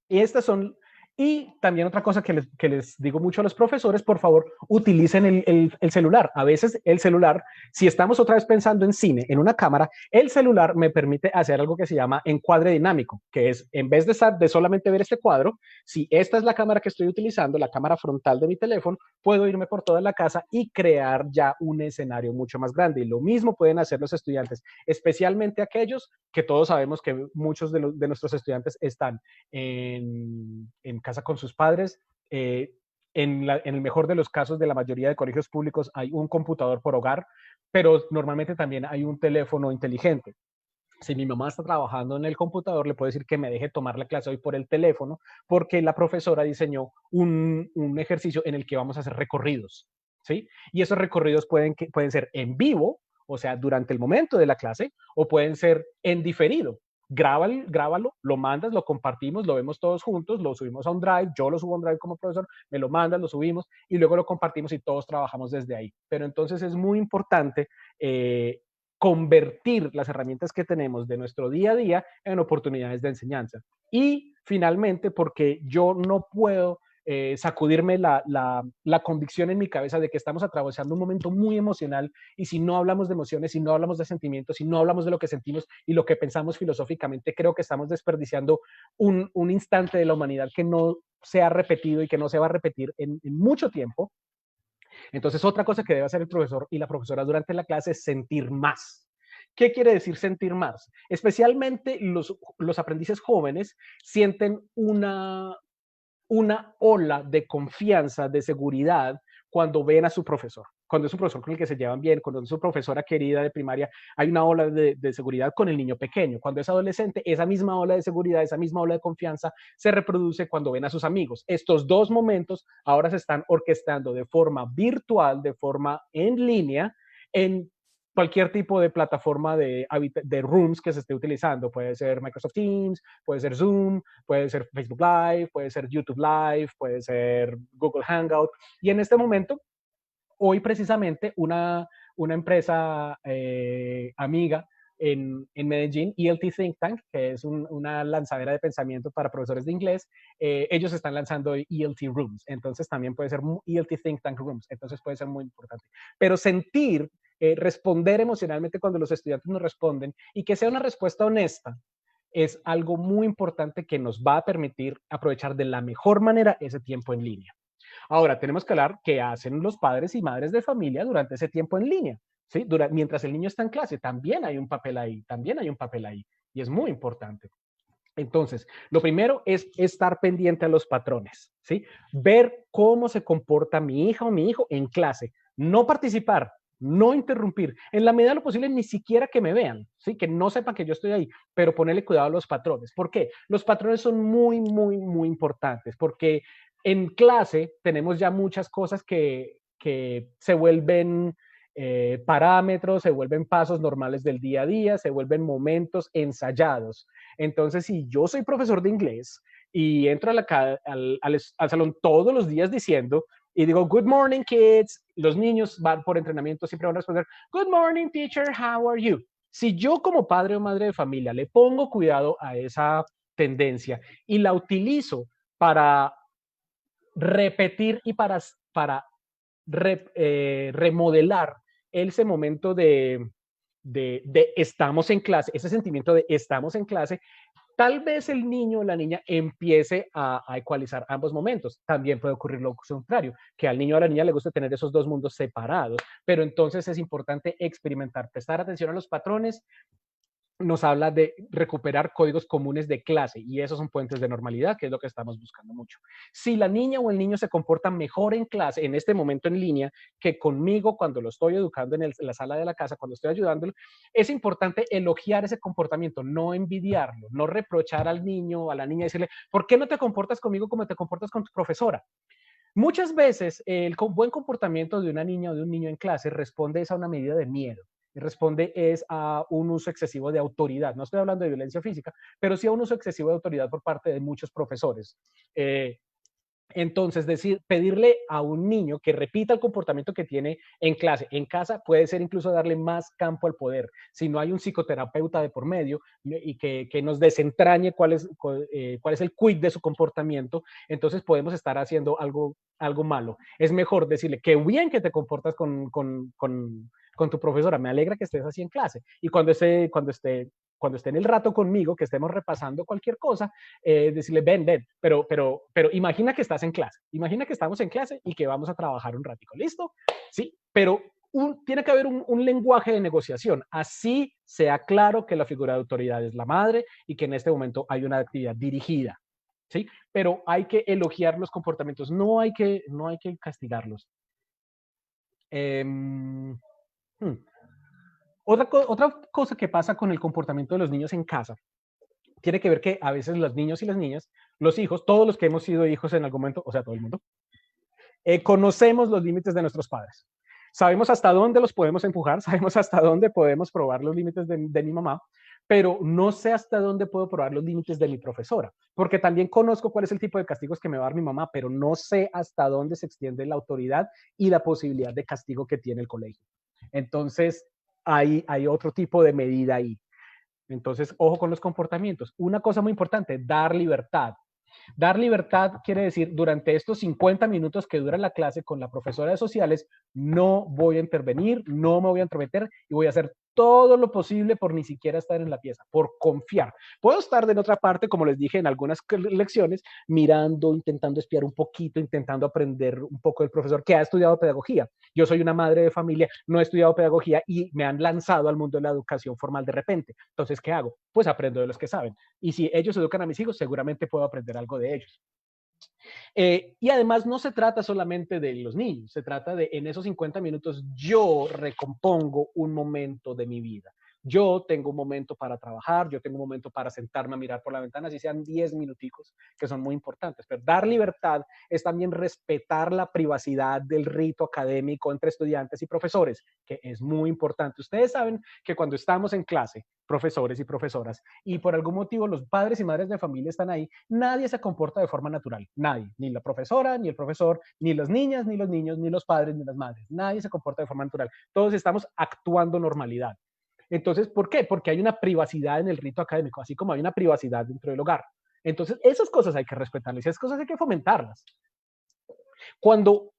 Y estas son... Y también otra cosa que les digo mucho a los profesores, por favor, utilicen el celular. A veces el celular, si estamos otra vez pensando en cine, en una cámara, el celular me permite hacer algo que se llama encuadre dinámico, que es, en vez de solamente ver este cuadro, si esta es la cámara que estoy utilizando, la cámara frontal de mi teléfono, puedo irme por toda la casa y crear ya un escenario mucho más grande. Y lo mismo pueden hacer los estudiantes, especialmente aquellos que todos sabemos que muchos de nuestros estudiantes están en casa con sus padres. En el mejor de los casos de la mayoría de colegios públicos hay un computador por hogar, pero normalmente también hay un teléfono inteligente. Si mi mamá está trabajando en el computador, le puedo decir que me deje tomar la clase hoy por el teléfono, porque la profesora diseñó un ejercicio en el que vamos a hacer recorridos, ¿sí? Y esos recorridos pueden ser en vivo, o sea, durante el momento de la clase, o pueden ser en diferido. Grábalo, lo mandas, lo compartimos, lo vemos todos juntos, lo subimos a un drive, yo lo subo a un drive como profesor, me lo mandas, lo subimos y luego lo compartimos y todos trabajamos desde ahí. Pero entonces es muy importante convertir las herramientas que tenemos de nuestro día a día en oportunidades de enseñanza. Y finalmente, porque yo no puedo sacudirme la convicción en mi cabeza de que estamos atravesando un momento muy emocional y si no hablamos de emociones, si no hablamos de sentimientos, si no hablamos de lo que sentimos y lo que pensamos filosóficamente, creo que estamos desperdiciando un instante de la humanidad que no se ha repetido y que no se va a repetir en mucho tiempo. Entonces, otra cosa que debe hacer el profesor y la profesora durante la clase es sentir más. ¿Qué quiere decir sentir más? Especialmente los aprendices jóvenes sienten una ola de confianza, de seguridad, cuando ven a su profesor. Cuando es un profesor con el que se llevan bien, cuando es su profesora querida de primaria, hay una ola de seguridad con el niño pequeño. Cuando es adolescente, esa misma ola de seguridad, esa misma ola de confianza se reproduce cuando ven a sus amigos. Estos dos momentos ahora se están orquestando de forma virtual, de forma en línea, en cualquier tipo de plataforma de rooms que se esté utilizando. Puede ser Microsoft Teams, puede ser Zoom, puede ser Facebook Live, puede ser YouTube Live, puede ser Google Hangout. Y en este momento, hoy precisamente, una empresa amiga en Medellín, ELT Think Tank, que es una lanzadera de pensamiento para profesores de inglés, ellos están lanzando ELT Rooms, entonces también puede ser ELT Think Tank Rooms, entonces puede ser muy importante. Pero sentir, responder emocionalmente cuando los estudiantes nos responden y que sea una respuesta honesta, es algo muy importante que nos va a permitir aprovechar de la mejor manera ese tiempo en línea. Ahora, tenemos que hablar qué hacen los padres y madres de familia durante ese tiempo en línea. ¿Sí? Mientras el niño está en clase, también hay un papel ahí, y es muy importante. Entonces, lo primero es estar pendiente a los patrones, ¿sí? Ver cómo se comporta mi hija o mi hijo en clase, no participar, no interrumpir, en la medida de lo posible ni siquiera que me vean, ¿sí? Que no sepan que yo estoy ahí, pero ponerle cuidado a los patrones. ¿Por qué? Los patrones son muy, muy, muy importantes, porque en clase tenemos ya muchas cosas que se vuelven parámetros, se vuelven pasos normales del día a día, se vuelven momentos ensayados. Entonces, si yo soy profesor de inglés y entro al salón todos los días diciendo y digo, good morning, kids, los niños van por entrenamiento, siempre van a responder, good morning, teacher, how are you? Si yo como padre o madre de familia le pongo cuidado a esa tendencia y la utilizo para repetir y para remodelar ese momento de estamos en clase, ese sentimiento de estamos en clase, Tal vez el niño o la niña empiece a ecualizar ambos momentos. También puede ocurrir lo contrario, que al niño o a la niña le gusta tener esos dos mundos separados, pero entonces es importante experimentar, prestar atención a los patrones. Nos habla de recuperar códigos comunes de clase y esos son puentes de normalidad, que es lo que estamos buscando mucho. Si la niña o el niño se comporta mejor en clase, en este momento en línea, que conmigo cuando lo estoy educando en la sala de la casa, cuando estoy ayudándolo, es importante elogiar ese comportamiento, no envidiarlo, no reprochar al niño o a la niña, decirle, ¿por qué no te comportas conmigo como te comportas con tu profesora? Muchas veces el buen comportamiento de una niña o de un niño en clase responde a una medida de miedo, responde es a un uso excesivo de autoridad. No estoy hablando de violencia física, pero sí a un uso excesivo de autoridad por parte de muchos profesores. Entonces, pedirle a un niño que repita el comportamiento que tiene en clase, en casa, puede ser incluso darle más campo al poder. Si no hay un psicoterapeuta de por medio y que nos desentrañe cuál es el quid de su comportamiento, entonces podemos estar haciendo algo malo. Es mejor decirle, qué bien que te comportas con tu profesora, me alegra que estés así en clase. Y cuando esté en el rato conmigo, que estemos repasando cualquier cosa, decirle, ven, pero imagina que estás en clase, imagina que estamos en clase y que vamos a trabajar un ratico, ¿listo? Sí, pero tiene que haber un lenguaje de negociación, así sea claro que la figura de autoridad es la madre y que en este momento hay una actividad dirigida, ¿sí? Pero hay que elogiar los comportamientos, no hay que castigarlos. Hmm. Otra cosa que pasa con el comportamiento de los niños en casa tiene que ver que a veces los niños y las niñas, los hijos, todos los que hemos sido hijos en algún momento, o sea, todo el mundo, conocemos los límites de nuestros padres. Sabemos hasta dónde los podemos empujar, sabemos hasta dónde podemos probar los límites de mi mamá, pero no sé hasta dónde puedo probar los límites de mi profesora, porque también conozco cuál es el tipo de castigos que me va a dar mi mamá, pero no sé hasta dónde se extiende la autoridad y la posibilidad de castigo que tiene el colegio. Entonces, hay otro tipo de medida ahí. Entonces, ojo con los comportamientos. Una cosa muy importante, dar libertad. Dar libertad quiere decir, durante estos 50 minutos que dura la clase con la profesora de sociales, no voy a intervenir, no me voy a entrometer y voy a hacer todo lo posible por ni siquiera estar en la pieza, por confiar. Puedo estar de otra parte, como les dije en algunas lecciones, mirando, intentando espiar un poquito, intentando aprender un poco del profesor que ha estudiado pedagogía. Yo soy una madre de familia, no he estudiado pedagogía y me han lanzado al mundo de la educación formal de repente. Entonces, ¿qué hago? Pues aprendo de los que saben. Y si ellos educan a mis hijos, seguramente puedo aprender algo de ellos. Y además no se trata solamente de los niños, se trata de en esos 50 minutos yo recompongo un momento de mi vida. Yo tengo un momento para trabajar, yo tengo un momento para sentarme a mirar por la ventana, si sean 10 minuticos, que son muy importantes. Pero dar libertad es también respetar la privacidad del rito académico entre estudiantes y profesores, que es muy importante. Ustedes saben que cuando estamos en clase, profesores y profesoras, y por algún motivo los padres y madres de familia están ahí, nadie se comporta de forma natural, nadie, ni la profesora, ni el profesor, ni las niñas, ni los niños, ni los padres, ni las madres, nadie se comporta de forma natural, todos estamos actuando normalidad. Entonces, ¿por qué? Porque hay una privacidad en el rito académico, así como hay una privacidad dentro del hogar. Entonces, esas cosas hay que respetarlas y esas cosas hay que fomentarlas. Cuando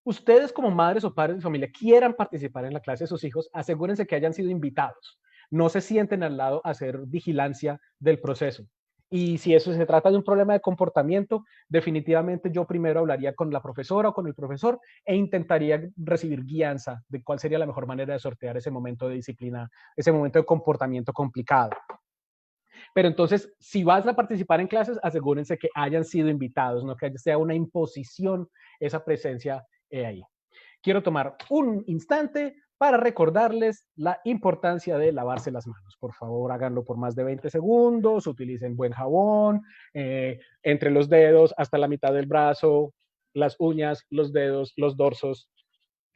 ustedes como madres o padres de familia quieran participar en la clase de sus hijos, asegúrense que hayan sido invitados. No se sienten al lado a hacer vigilancia del proceso. Y si eso se trata de un problema de comportamiento, definitivamente yo primero hablaría con la profesora o con el profesor e intentaría recibir guianza de cuál sería la mejor manera de sortear ese momento de disciplina, ese momento de comportamiento complicado. Pero entonces, si vas a participar en clases, asegúrense que hayan sido invitados, no que sea una imposición esa presencia ahí. Quiero tomar un instante para recordarles la importancia de lavarse las manos. Por favor, háganlo por más de 20 segundos, utilicen buen jabón, entre los dedos hasta la mitad del brazo, las uñas, los dedos, los dorsos,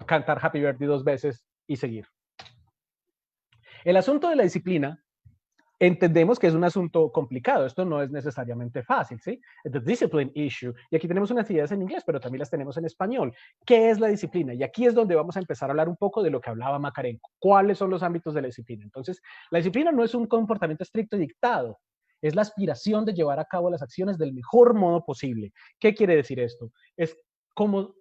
cantar Happy Birthday 2 veces y seguir. El asunto de la disciplina, entendemos que es un asunto complicado, esto no es necesariamente fácil, ¿sí? The discipline issue. Y aquí tenemos unas ideas en inglés, pero también las tenemos en español. ¿Qué es la disciplina? Y aquí es donde vamos a empezar a hablar un poco de lo que hablaba Makarenko. ¿Cuáles son los ámbitos de la disciplina? Entonces, la disciplina no es un comportamiento estricto y dictado, es la aspiración de llevar a cabo las acciones del mejor modo posible. ¿Qué quiere decir esto? Es como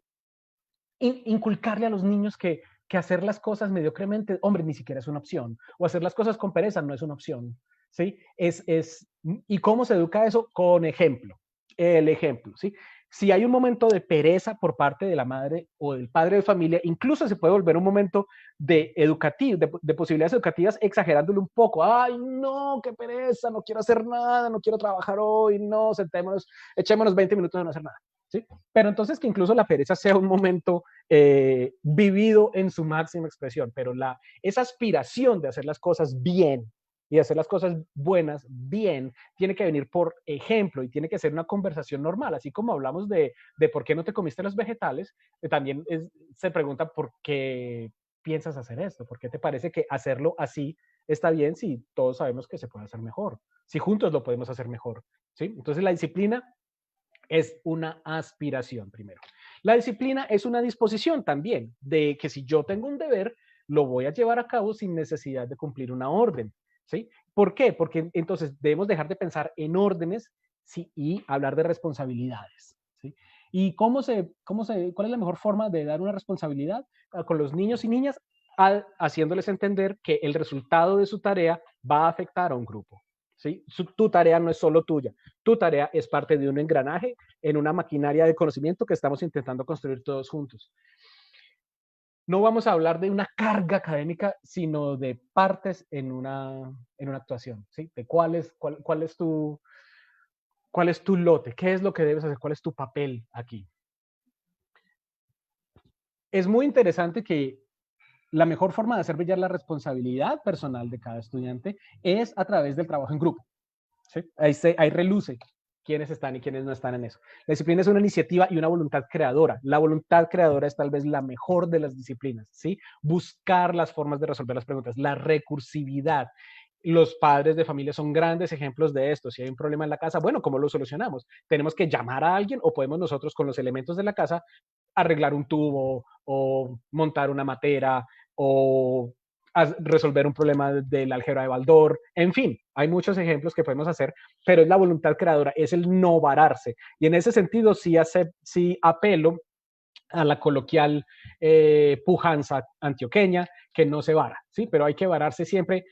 inculcarle a los niños que hacer las cosas mediocremente, hombre, ni siquiera es una opción. O hacer las cosas con pereza no es una opción. ¿sí? ¿Y cómo se educa eso? Con ejemplo. El ejemplo, ¿sí? Si hay un momento de pereza por parte de la madre o del padre de familia, incluso se puede volver un momento de educativo, de posibilidades educativas, exagerándolo un poco. Ay, no, qué pereza, no quiero hacer nada, no quiero trabajar hoy, no, sentémonos, echémonos 20 minutos de no hacer nada. ¿Sí? Pero entonces que incluso la pereza sea un momento vivido en su máxima expresión, pero esa aspiración de hacer las cosas bien y hacer las cosas buenas bien tiene que venir por ejemplo y tiene que ser una conversación normal, así como hablamos de por qué no te comiste los vegetales, también se pregunta por qué piensas hacer esto, por qué te parece que hacerlo así está bien si todos sabemos que se puede hacer mejor, si juntos lo podemos hacer mejor, ¿sí? Entonces la disciplina es una aspiración primero. La disciplina es una disposición también de que si yo tengo un deber, lo voy a llevar a cabo sin necesidad de cumplir una orden. ¿Sí? ¿Por qué? Porque entonces debemos dejar de pensar en órdenes, ¿sí? Y hablar de responsabilidades. ¿Sí? ¿Y cuál es la mejor forma de dar una responsabilidad con los niños y niñas? Haciéndoles entender que el resultado de su tarea va a afectar a un grupo. ¿Sí? Tu tarea no es solo tuya, tu tarea es parte de un engranaje en una maquinaria de conocimiento que estamos intentando construir todos juntos. No vamos a hablar de una carga académica, sino de partes en una actuación, ¿sí? De cuál es tu lote, qué es lo que debes hacer, cuál es tu papel aquí. Es muy interesante que la mejor forma de hacer brillar la responsabilidad personal de cada estudiante es a través del trabajo en grupo. ¿Sí? Ahí reluce quiénes están y quiénes no están en eso. La disciplina es una iniciativa y una voluntad creadora. La voluntad creadora es tal vez la mejor de las disciplinas, ¿sí? Buscar las formas de resolver las preguntas, la recursividad. Los padres de familia son grandes ejemplos de esto. Si hay un problema en la casa, bueno, ¿cómo lo solucionamos? Tenemos que llamar a alguien o podemos nosotros con los elementos de la casa arreglar un tubo o montar una matera o resolver un problema del álgebra de Baldor. En fin, hay muchos ejemplos que podemos hacer, pero es la voluntad creadora, es el no vararse. Y en ese sentido sí apelo a la coloquial pujanza antioqueña, que no se vara, ¿sí? Pero hay que vararse siempre.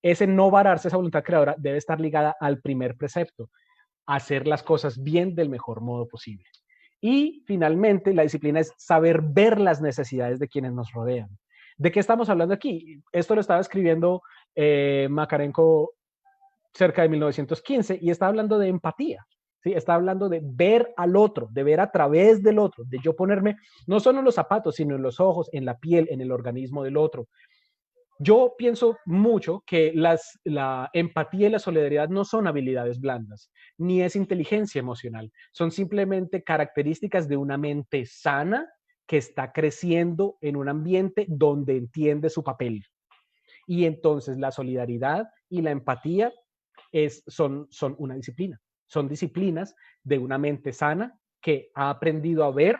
Ese no vararse, esa voluntad creadora, debe estar ligada al primer precepto, hacer las cosas bien del mejor modo posible. Y finalmente, la disciplina es saber ver las necesidades de quienes nos rodean. ¿De qué estamos hablando aquí? Esto lo estaba escribiendo Makarenko cerca de 1915 y está hablando de empatía. ¿Sí? Está hablando de ver al otro, de ver a través del otro, de yo ponerme no solo en los zapatos, sino en los ojos, en la piel, en el organismo del otro. Yo pienso mucho que la empatía y la solidaridad no son habilidades blandas, ni es inteligencia emocional, son simplemente características de una mente sana que está creciendo en un ambiente donde entiende su papel. Y entonces la solidaridad y la empatía son una disciplina, son disciplinas de una mente sana que ha aprendido a ver,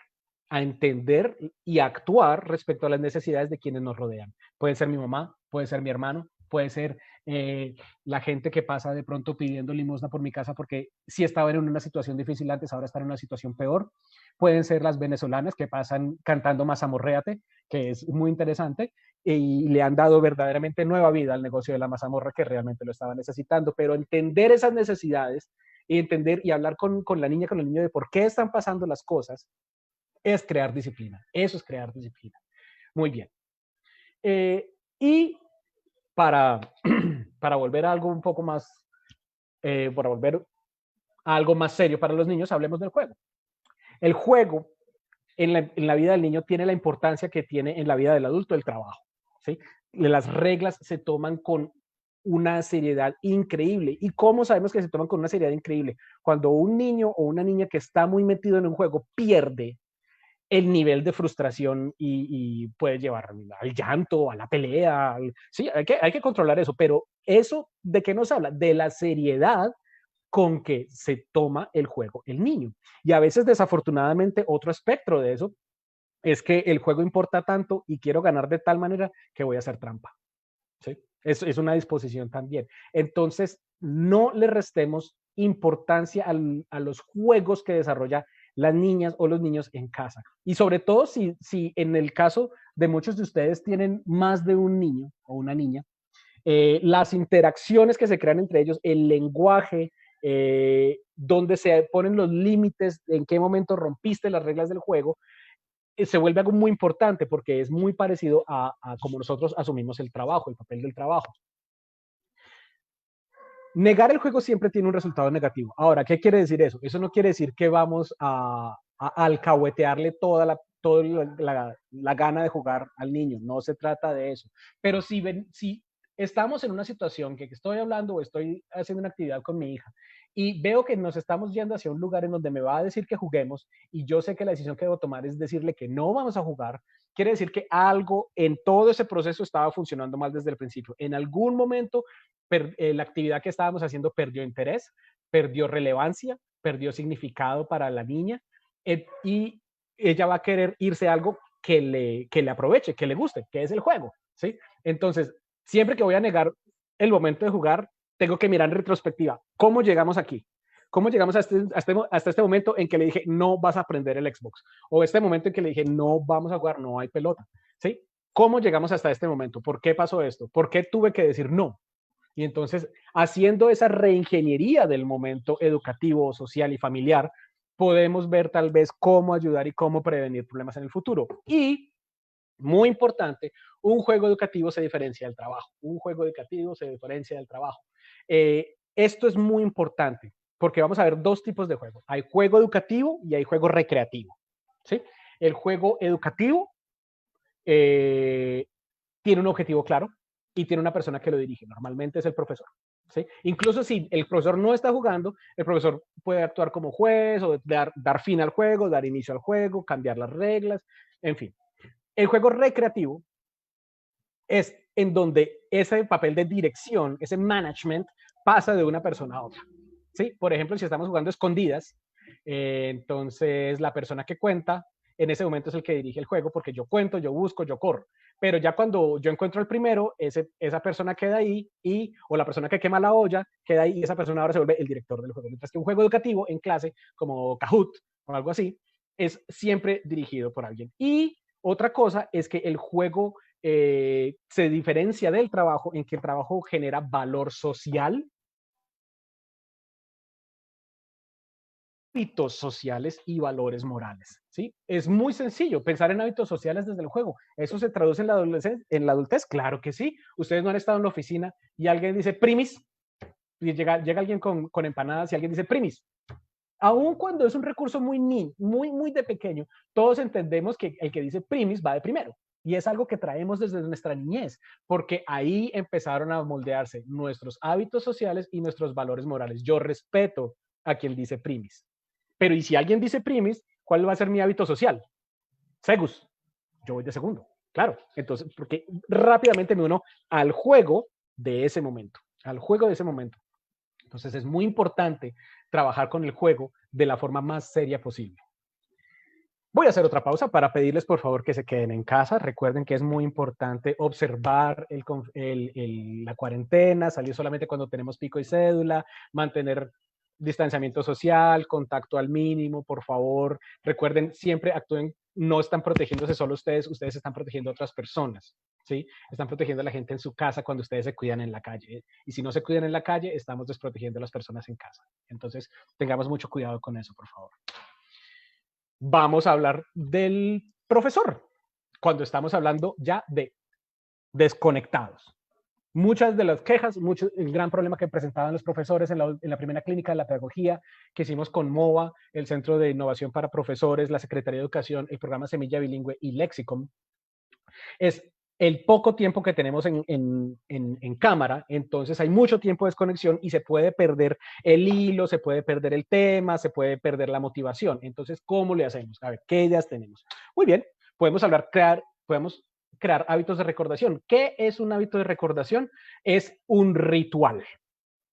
a entender y a actuar respecto a las necesidades de quienes nos rodean. Puede ser mi mamá, puede ser mi hermano, puede ser la gente que pasa de pronto pidiendo limosna por mi casa porque sí estaba en una situación difícil antes, ahora está en una situación peor. Pueden ser las venezolanas que pasan cantando mazamorréate, que es muy interesante, y le han dado verdaderamente nueva vida al negocio de la mazamorra que realmente lo estaba necesitando. Pero entender esas necesidades y entender y hablar con la niña, con el niño de por qué están pasando las cosas, es crear disciplina. Eso es crear disciplina. Muy bien. Y para, para volver a algo un poco más, para volver a algo más serio para los niños, hablemos del juego. El juego en la vida del niño tiene la importancia que tiene en la vida del adulto el trabajo. ¿Sí? Las reglas se toman con una seriedad increíble. ¿Y cómo sabemos que se toman con una seriedad increíble? Cuando un niño o una niña que está muy metido en un juego pierde, el nivel de frustración y puede llevar al llanto, a la pelea. Sí, hay que controlar eso, pero eso, ¿de qué nos habla? De la seriedad con que se toma el juego el niño. Y a veces, desafortunadamente, otro espectro de eso es que el juego importa tanto y quiero ganar de tal manera que voy a hacer trampa. ¿Sí? Es una disposición también. Entonces, no le restemos importancia a los juegos que desarrolla las niñas o los niños en casa. Y sobre todo si en el caso de muchos de ustedes tienen más de un niño o una niña, las interacciones que se crean entre ellos, el lenguaje, donde se ponen los límites, en qué momento rompiste las reglas del juego, se vuelve algo muy importante porque es muy parecido a cómo nosotros asumimos el trabajo, el papel del trabajo. Negar el juego siempre tiene un resultado negativo. Ahora, ¿qué quiere decir eso? Eso no quiere decir que vamos a alcahuetearle toda la gana de jugar al niño. No se trata de eso. Pero si estamos en una situación que estoy hablando o estoy haciendo una actividad con mi hija y veo que nos estamos yendo hacia un lugar en donde me va a decir que juguemos y yo sé que la decisión que debo tomar es decirle que no vamos a jugar, quiere decir que algo en todo ese proceso estaba funcionando mal desde el principio. En algún momento la actividad que estábamos haciendo perdió interés, perdió relevancia, perdió significado para la niña y ella va a querer irse a algo que le aproveche, que le guste, que es el juego, ¿sí? Entonces, siempre que voy a negar el momento de jugar, tengo que mirar en retrospectiva, ¿cómo llegamos aquí? ¿Cómo llegamos hasta este momento en que le dije, no vas a aprender el Xbox? O este momento en que le dije, no vamos a jugar, no hay pelota, ¿sí? ¿Cómo llegamos hasta este momento? ¿Por qué pasó esto? ¿Por qué tuve que decir no? Y entonces, haciendo esa reingeniería del momento educativo, social y familiar, podemos ver tal vez cómo ayudar y cómo prevenir problemas en el futuro. Y, muy importante, un juego educativo se diferencia del trabajo. Un juego educativo se diferencia del trabajo. Esto es muy importante porque vamos a ver dos tipos de juego. Hay juego educativo y hay juego recreativo. ¿Sí? El juego educativo tiene un objetivo claro y tiene una persona que lo dirige. Normalmente es el profesor. ¿Sí? Incluso si el profesor no está jugando, el profesor puede actuar como juez o dar fin al juego, dar inicio al juego, cambiar las reglas, en fin. El juego recreativo es en donde ese papel de dirección, ese management, pasa de una persona a otra. ¿Sí? Por ejemplo, si estamos jugando escondidas, entonces la persona que cuenta en ese momento es el que dirige el juego porque yo cuento, yo busco, yo corro. Pero ya cuando yo encuentro el primero, esa persona queda ahí o la persona que quema la olla queda ahí y esa persona ahora se vuelve el director del juego. Mientras que un juego educativo en clase, como Kahoot o algo así, es siempre dirigido por alguien. Y otra cosa es que el juego se diferencia del trabajo en que el trabajo genera valor social, hábitos sociales y valores morales. ¿Sí? Es muy sencillo pensar en hábitos sociales desde el juego. ¿Eso se traduce en la adultez? Claro que sí. Ustedes no han estado en la oficina y alguien dice primis, y llega alguien con empanadas y alguien dice primis. Aun cuando es un recurso muy de pequeño, todos entendemos que el que dice primis va de primero. Y es algo que traemos desde nuestra niñez, porque ahí empezaron a moldearse nuestros hábitos sociales y nuestros valores morales. Yo respeto a quien dice primis. Pero ¿y si alguien dice primis, cuál va a ser mi hábito social? Segus. Yo voy de segundo. Claro. Entonces, porque rápidamente me uno al juego de ese momento. Al juego de ese momento. Entonces es muy importante trabajar con el juego de la forma más seria posible. Voy a hacer otra pausa para pedirles por favor que se queden en casa. Recuerden que es muy importante observar la cuarentena, salir solamente cuando tenemos pico y cédula, mantener distanciamiento social, contacto al mínimo, por favor. Recuerden, siempre actúen, no están protegiéndose solo ustedes están protegiendo a otras personas. ¿Sí? Están protegiendo a la gente en su casa cuando ustedes se cuidan en la calle. Y si no se cuidan en la calle, estamos desprotegiendo a las personas en casa. Entonces, tengamos mucho cuidado con eso, por favor. Vamos a hablar del profesor, cuando estamos hablando ya de desconectados. Muchas de las quejas, el gran problema que presentaban los profesores en la primera clínica de la pedagogía que hicimos con MOVA, el Centro de Innovación para Profesores, la Secretaría de Educación, el programa Semilla Bilingüe y Lexicon, es el poco tiempo que tenemos en cámara, entonces hay mucho tiempo de desconexión y se puede perder el hilo, se puede perder el tema, se puede perder la motivación. Entonces, ¿cómo le hacemos? A ver, ¿qué ideas tenemos? Muy bien, podemos crear hábitos de recordación. ¿Qué es un hábito de recordación? Es un ritual.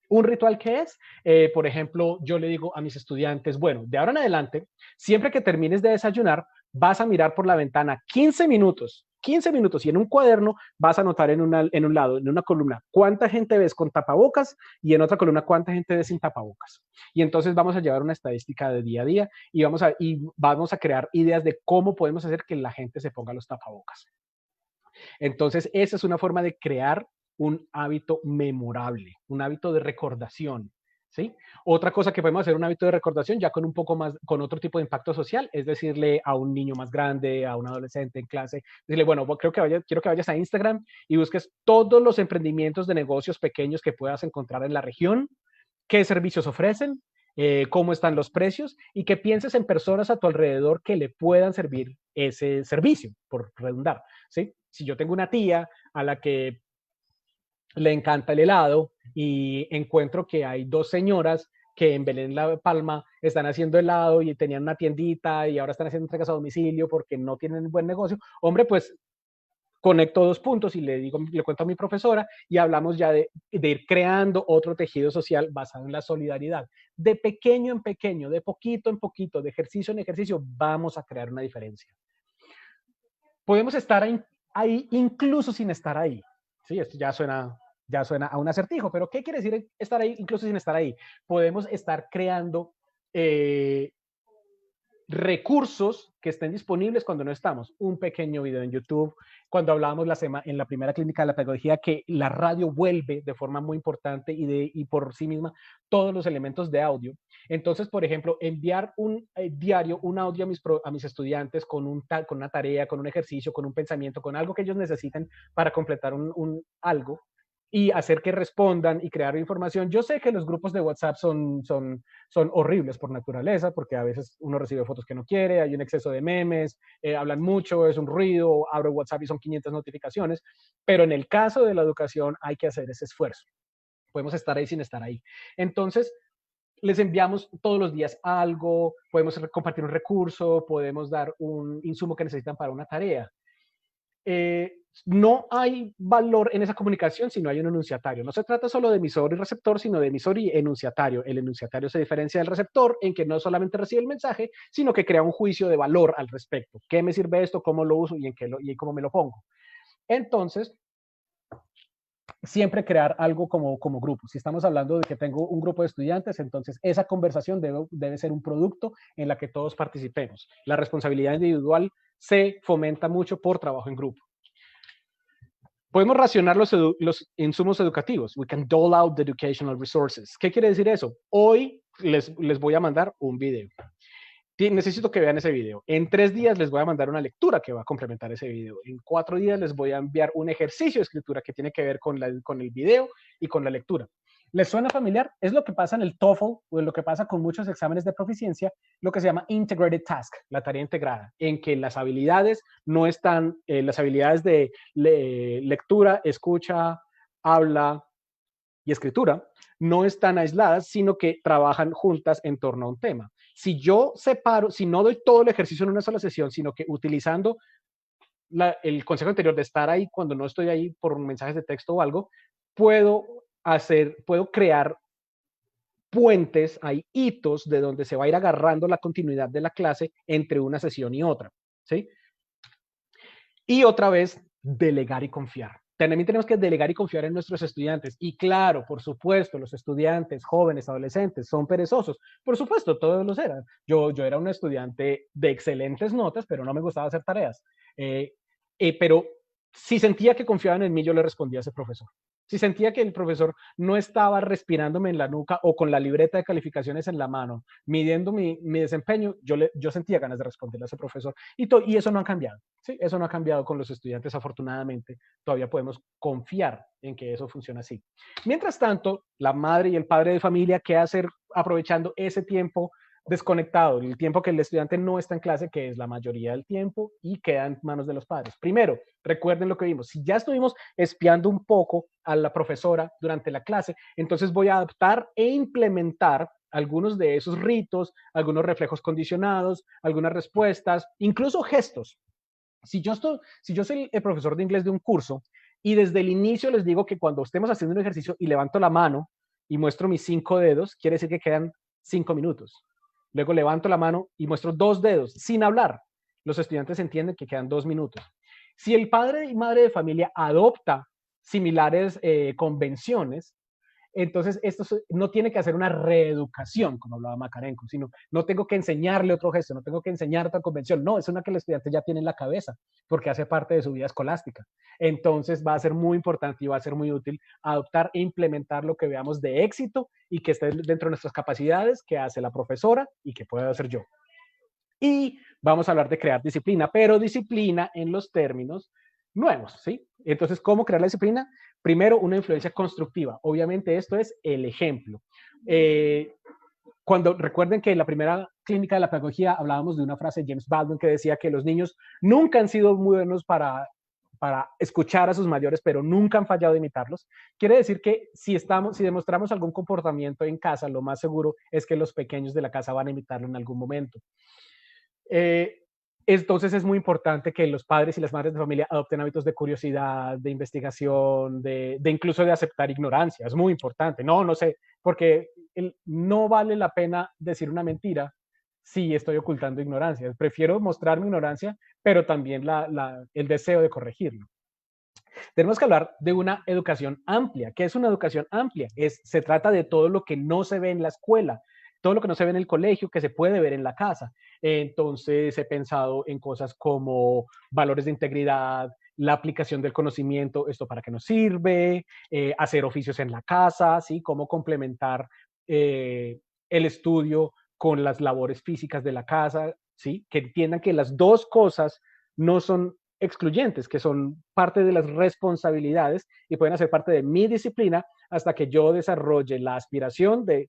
¿Un ritual qué es? Por ejemplo, yo le digo a mis estudiantes, bueno, de ahora en adelante, siempre que termines de desayunar, vas a mirar por la ventana 15 minutos y en un cuaderno vas a anotar en un lado, en una columna, cuánta gente ves con tapabocas y en otra columna cuánta gente ves sin tapabocas. Y entonces vamos a llevar una estadística de día a día y vamos a crear ideas de cómo podemos hacer que la gente se ponga los tapabocas. Entonces, esa es una forma de crear un hábito memorable, un hábito de recordación. ¿Sí? Otra cosa que podemos hacer, un hábito de recordación, ya con un poco más, con otro tipo de impacto social, es decirle a un niño más grande, a un adolescente en clase, decirle, bueno, quiero que vayas a Instagram y busques todos los emprendimientos de negocios pequeños que puedas encontrar en la región, qué servicios ofrecen, cómo están los precios y que pienses en personas a tu alrededor que le puedan servir ese servicio, por redundar. ¿Sí? Si yo tengo una tía a la que le encanta el helado y encuentro que hay dos señoras que en Belén La Palma están haciendo helado y tenían una tiendita y ahora están haciendo entregas a domicilio porque no tienen buen negocio, hombre, pues conecto dos puntos y le cuento a mi profesora y hablamos ya de ir creando otro tejido social basado en la solidaridad. De pequeño en pequeño, de poquito en poquito, de ejercicio en ejercicio, vamos a crear una diferencia. Podemos estar ahí incluso sin estar ahí. Sí, esto ya suena a un acertijo, pero ¿qué quiere decir estar ahí incluso sin estar ahí? Podemos estar creando recursos que estén disponibles cuando no estamos. Un pequeño video en YouTube, cuando hablábamos en la primera clínica de la pedagogía, que la radio vuelve de forma muy importante y por sí misma todos los elementos de audio. Entonces, por ejemplo, enviar un diario, un audio a mis estudiantes con una tarea, con un ejercicio, con un pensamiento, con algo que ellos necesiten para completar algo y hacer que respondan y crear información. Yo sé que los grupos de WhatsApp son horribles por naturaleza, porque a veces uno recibe fotos que no quiere, hay un exceso de memes, hablan mucho, es un ruido, abro WhatsApp y son 500 notificaciones, pero en el caso de la educación hay que hacer ese esfuerzo. Podemos estar ahí sin estar ahí. Entonces, les enviamos todos los días algo, podemos compartir un recurso, podemos dar un insumo que necesitan para una tarea. No hay valor en esa comunicación si no hay un enunciatario. No se trata solo de emisor y receptor, sino de emisor y enunciatario. El enunciatario se diferencia del receptor en que no solamente recibe el mensaje, sino que crea un juicio de valor al respecto. ¿Qué me sirve esto? ¿Cómo lo uso? ¿Y cómo me lo pongo? Entonces, siempre crear algo como grupo. Si estamos hablando de que tengo un grupo de estudiantes, entonces esa conversación debe ser un producto en la que todos participemos. La responsabilidad individual se fomenta mucho por trabajo en grupo. Podemos racionar los insumos educativos. We can dole out the educational resources. ¿Qué quiere decir eso? Hoy les voy a mandar un video. Necesito que vean ese video. En 3 días les voy a mandar una lectura que va a complementar ese video. En 4 días les voy a enviar un ejercicio de escritura que tiene que ver con el video y con la lectura. ¿Les suena familiar? Es lo que pasa en el TOEFL o lo que pasa con muchos exámenes de proficiencia, lo que se llama Integrated Task, la tarea integrada, en que las habilidades no están, las habilidades de lectura, escucha, habla y escritura, no están aisladas, sino que trabajan juntas en torno a un tema. Si yo separo, si no doy todo el ejercicio en una sola sesión, sino que utilizando el consejo anterior de estar ahí cuando no estoy ahí por mensajes de texto o algo, puedo crear puentes, hay hitos de donde se va a ir agarrando la continuidad de la clase entre una sesión y otra, ¿sí? Y otra vez, delegar y confiar. También tenemos que delegar y confiar en nuestros estudiantes. Y claro, por supuesto, los estudiantes, jóvenes, adolescentes, son perezosos. Por supuesto, todos los eran. Yo era un estudiante de excelentes notas, pero no me gustaba hacer tareas. Pero si sentía que confiaban en mí, yo le respondía a ese profesor. Si sentía que el profesor no estaba respirándome en la nuca o con la libreta de calificaciones en la mano, midiendo mi desempeño, yo sentía ganas de responderle a ese profesor. Y eso no ha cambiado. ¿Sí? Eso no ha cambiado con los estudiantes, afortunadamente. Todavía podemos confiar en que eso funciona así. Mientras tanto, la madre y el padre de familia, ¿qué hacer aprovechando ese tiempo desconectado, el tiempo que el estudiante no está en clase, que es la mayoría del tiempo, y queda en manos de los padres? Primero, recuerden lo que vimos. Si ya estuvimos espiando un poco a la profesora durante la clase, entonces voy a adaptar e implementar algunos de esos ritos, algunos reflejos condicionados, algunas respuestas, incluso gestos. Si yo soy el profesor de inglés de un curso y desde el inicio les digo que cuando estemos haciendo un ejercicio y levanto la mano y muestro mis 5 dedos, quiere decir que quedan 5 minutos. Luego levanto la mano y muestro 2 dedos sin hablar. Los estudiantes entienden que quedan 2 minutos. Si el padre y madre de familia adopta similares convenciones, Entonces, no tiene que hacer una reeducación, como hablaba Makarenko, sino no tengo que enseñarle otro gesto, no tengo que enseñar otra convención. No, es una que el estudiante ya tiene en la cabeza, porque hace parte de su vida escolástica. Entonces, va a ser muy importante y va a ser muy útil adoptar e implementar lo que veamos de éxito y que esté dentro de nuestras capacidades, que hace la profesora y que puedo hacer yo. Y vamos a hablar de crear disciplina, pero disciplina en los términos nuevos, ¿sí? Entonces, ¿cómo crear la disciplina? Primero, una influencia constructiva. Obviamente, esto es el ejemplo. Cuando recuerden que en la primera clínica de la pedagogía hablábamos de una frase de James Baldwin que decía que los niños nunca han sido muy buenos para escuchar a sus mayores, pero nunca han fallado de imitarlos. Quiere decir que si demostramos algún comportamiento en casa, lo más seguro es que los pequeños de la casa van a imitarlo en algún momento. Entonces es muy importante que los padres y las madres de familia adopten hábitos de curiosidad, de investigación, de incluso de aceptar ignorancia. Es muy importante. No sé, porque no vale la pena decir una mentira si estoy ocultando ignorancia. Prefiero mostrar mi ignorancia, pero también el deseo de corregirlo. Tenemos que hablar de una educación amplia. ¿Qué es una educación amplia? Se trata de todo lo que no se ve en la escuela, todo lo que no se ve en el colegio, que se puede ver en la casa. Entonces he pensado en cosas como valores de integridad, la aplicación del conocimiento, esto para qué nos sirve, hacer oficios en la casa, ¿sí? Cómo complementar el estudio con las labores físicas de la casa, ¿sí? Que entiendan que las dos cosas no son excluyentes, que son parte de las responsabilidades y pueden hacer parte de mi disciplina hasta que yo desarrolle la aspiración de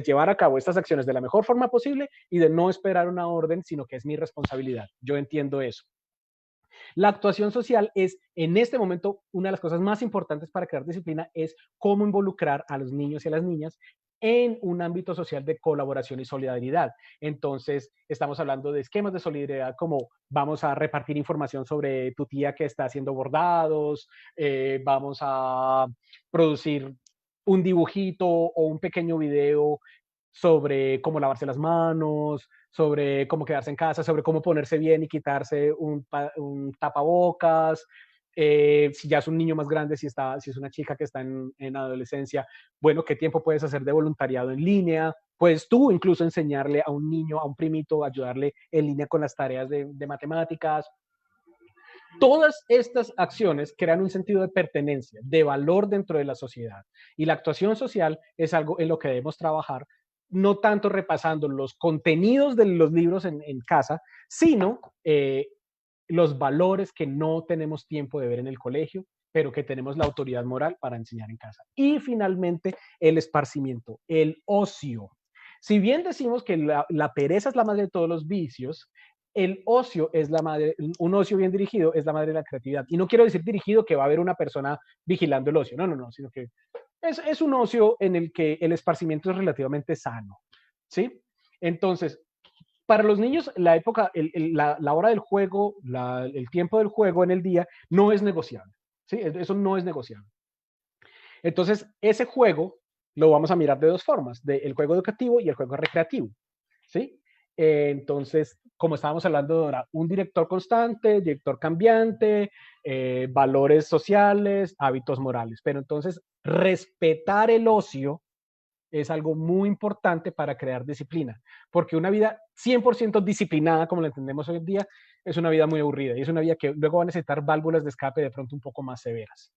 llevar a cabo estas acciones de la mejor forma posible y de no esperar una orden, sino que es mi responsabilidad. Yo entiendo eso. La actuación social es, en este momento, una de las cosas más importantes para crear disciplina es cómo involucrar a los niños y a las niñas en un ámbito social de colaboración y solidaridad. Entonces, estamos hablando de esquemas de solidaridad como vamos a repartir información sobre tu tía que está haciendo bordados, vamos a producir un dibujito o un pequeño video sobre cómo lavarse las manos, sobre cómo quedarse en casa, sobre cómo ponerse bien y quitarse un tapabocas. Si ya es un niño más grande, si es una chica que está en adolescencia, bueno, ¿qué tiempo puedes hacer de voluntariado en línea? Puedes tú incluso enseñarle a un niño, a un primito, ayudarle en línea con las tareas de matemáticas. Todas estas acciones crean un sentido de pertenencia, de valor dentro de la sociedad. Y la actuación social es algo en lo que debemos trabajar, no tanto repasando los contenidos de los libros en casa, sino los valores que no tenemos tiempo de ver en el colegio, pero que tenemos la autoridad moral para enseñar en casa. Y finalmente, el esparcimiento, el ocio. Si bien decimos que la pereza es la madre de todos los vicios, el ocio es la madre, un ocio bien dirigido es la madre de la creatividad. Y no quiero decir dirigido que va a haber una persona vigilando el ocio, no, sino que es un ocio en el que el esparcimiento es relativamente sano, ¿sí? Entonces, para los niños, la época, la hora del juego, el tiempo del juego en el día no es negociable, ¿sí? Eso no es negociable. Entonces, ese juego lo vamos a mirar de dos formas, el juego educativo y el juego recreativo, ¿sí? Entonces, como estábamos hablando ahora, un director constante, director cambiante, valores sociales, hábitos morales. Pero entonces, respetar el ocio es algo muy importante para crear disciplina, porque una vida 100% disciplinada, como la entendemos hoy en día, es una vida muy aburrida y es una vida que luego va a necesitar válvulas de escape de pronto un poco más severas.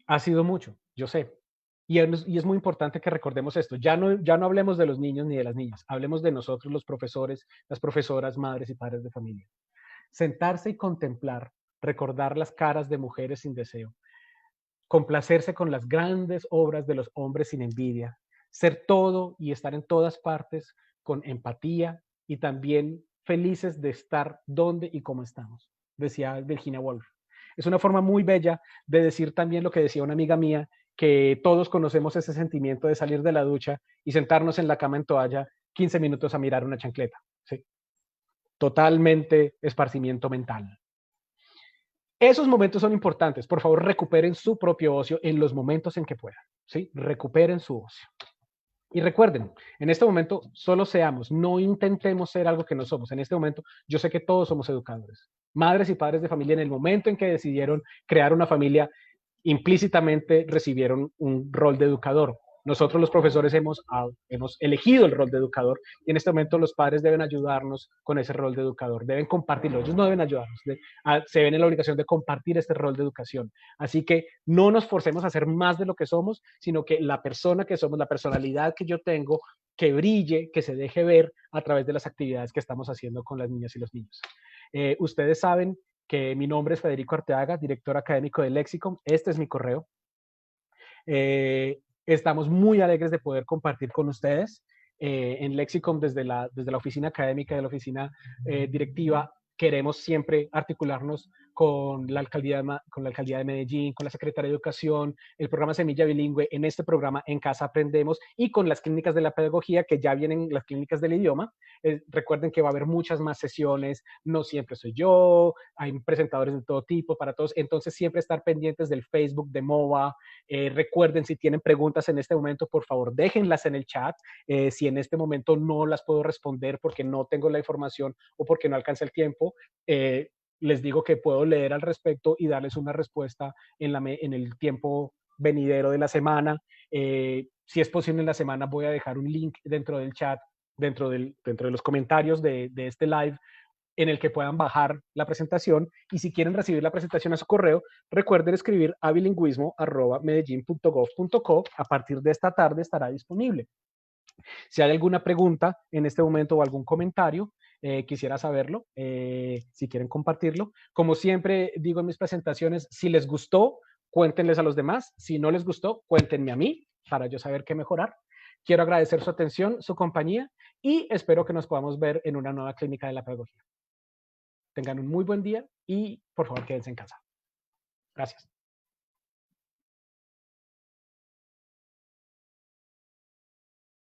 Ha sido mucho, yo sé. Y es muy importante que recordemos esto. Ya no hablemos de los niños ni de las niñas, hablemos de nosotros los profesores, las profesoras, madres y padres de familia. Sentarse y contemplar, recordar las caras de mujeres sin deseo, complacerse con las grandes obras de los hombres sin envidia, ser todo y estar en todas partes con empatía y también felices de estar donde y cómo estamos, decía Virginia Woolf. Es una forma muy bella de decir también lo que decía una amiga mía, que todos conocemos ese sentimiento de salir de la ducha y sentarnos en la cama en toalla 15 minutos a mirar una chancleta. ¿Sí? Totalmente esparcimiento mental. Esos momentos son importantes. Por favor, recuperen su propio ocio en los momentos en que puedan. ¿Sí? Recuperen su ocio. Y recuerden, en este momento solo seamos, no intentemos ser algo que no somos. En este momento yo sé que todos somos educadores. Madres y padres de familia en el momento en que decidieron crear una familia, implícitamente recibieron un rol de educador. Nosotros los profesores hemos elegido el rol de educador y en este momento los padres deben ayudarnos con ese rol de educador, deben compartirlo, ellos no deben ayudarnos, se ven en la obligación de compartir este rol de educación. Así que no nos forcemos a ser más de lo que somos, sino que la persona que somos, la personalidad que yo tengo, que brille, que se deje ver a través de las actividades que estamos haciendo con las niñas y los niños. Ustedes saben que mi nombre es Federico Arteaga, director académico de Lexicon. Este es mi correo. Estamos muy alegres de poder compartir con ustedes. En Lexicon, desde la oficina académica, de la oficina directiva, queremos siempre articularnos con la alcaldía de Medellín, con la Secretaría de Educación, el programa Semilla Bilingüe, en este programa En Casa Aprendemos, y con las clínicas de la pedagogía, que ya vienen las clínicas del idioma. Recuerden que va a haber muchas más sesiones, no siempre soy yo, hay presentadores de todo tipo, para todos, entonces siempre estar pendientes del Facebook de MOVA. Recuerden, si tienen preguntas en este momento, por favor, déjenlas en el chat. Si en este momento no las puedo responder porque no tengo la información o porque no alcanza el tiempo, les digo que puedo leer al respecto y darles una respuesta en el tiempo venidero de la semana. Si es posible en la semana, voy a dejar un link dentro del chat, dentro de los comentarios de este live, en el que puedan bajar la presentación, y si quieren recibir la presentación a su correo, recuerden escribir a bilingüismo@medellin.gov.co. A partir de esta tarde estará disponible. Si hay alguna pregunta en este momento o algún comentario, quisiera saberlo, si quieren compartirlo. Como siempre digo en mis presentaciones, si les gustó, cuéntenles a los demás. Si no les gustó, cuéntenme a mí para yo saber qué mejorar. Quiero agradecer su atención, su compañía, y espero que nos podamos ver en una nueva clínica de la pedagogía. Tengan un muy buen día y por favor quédense en casa. Gracias.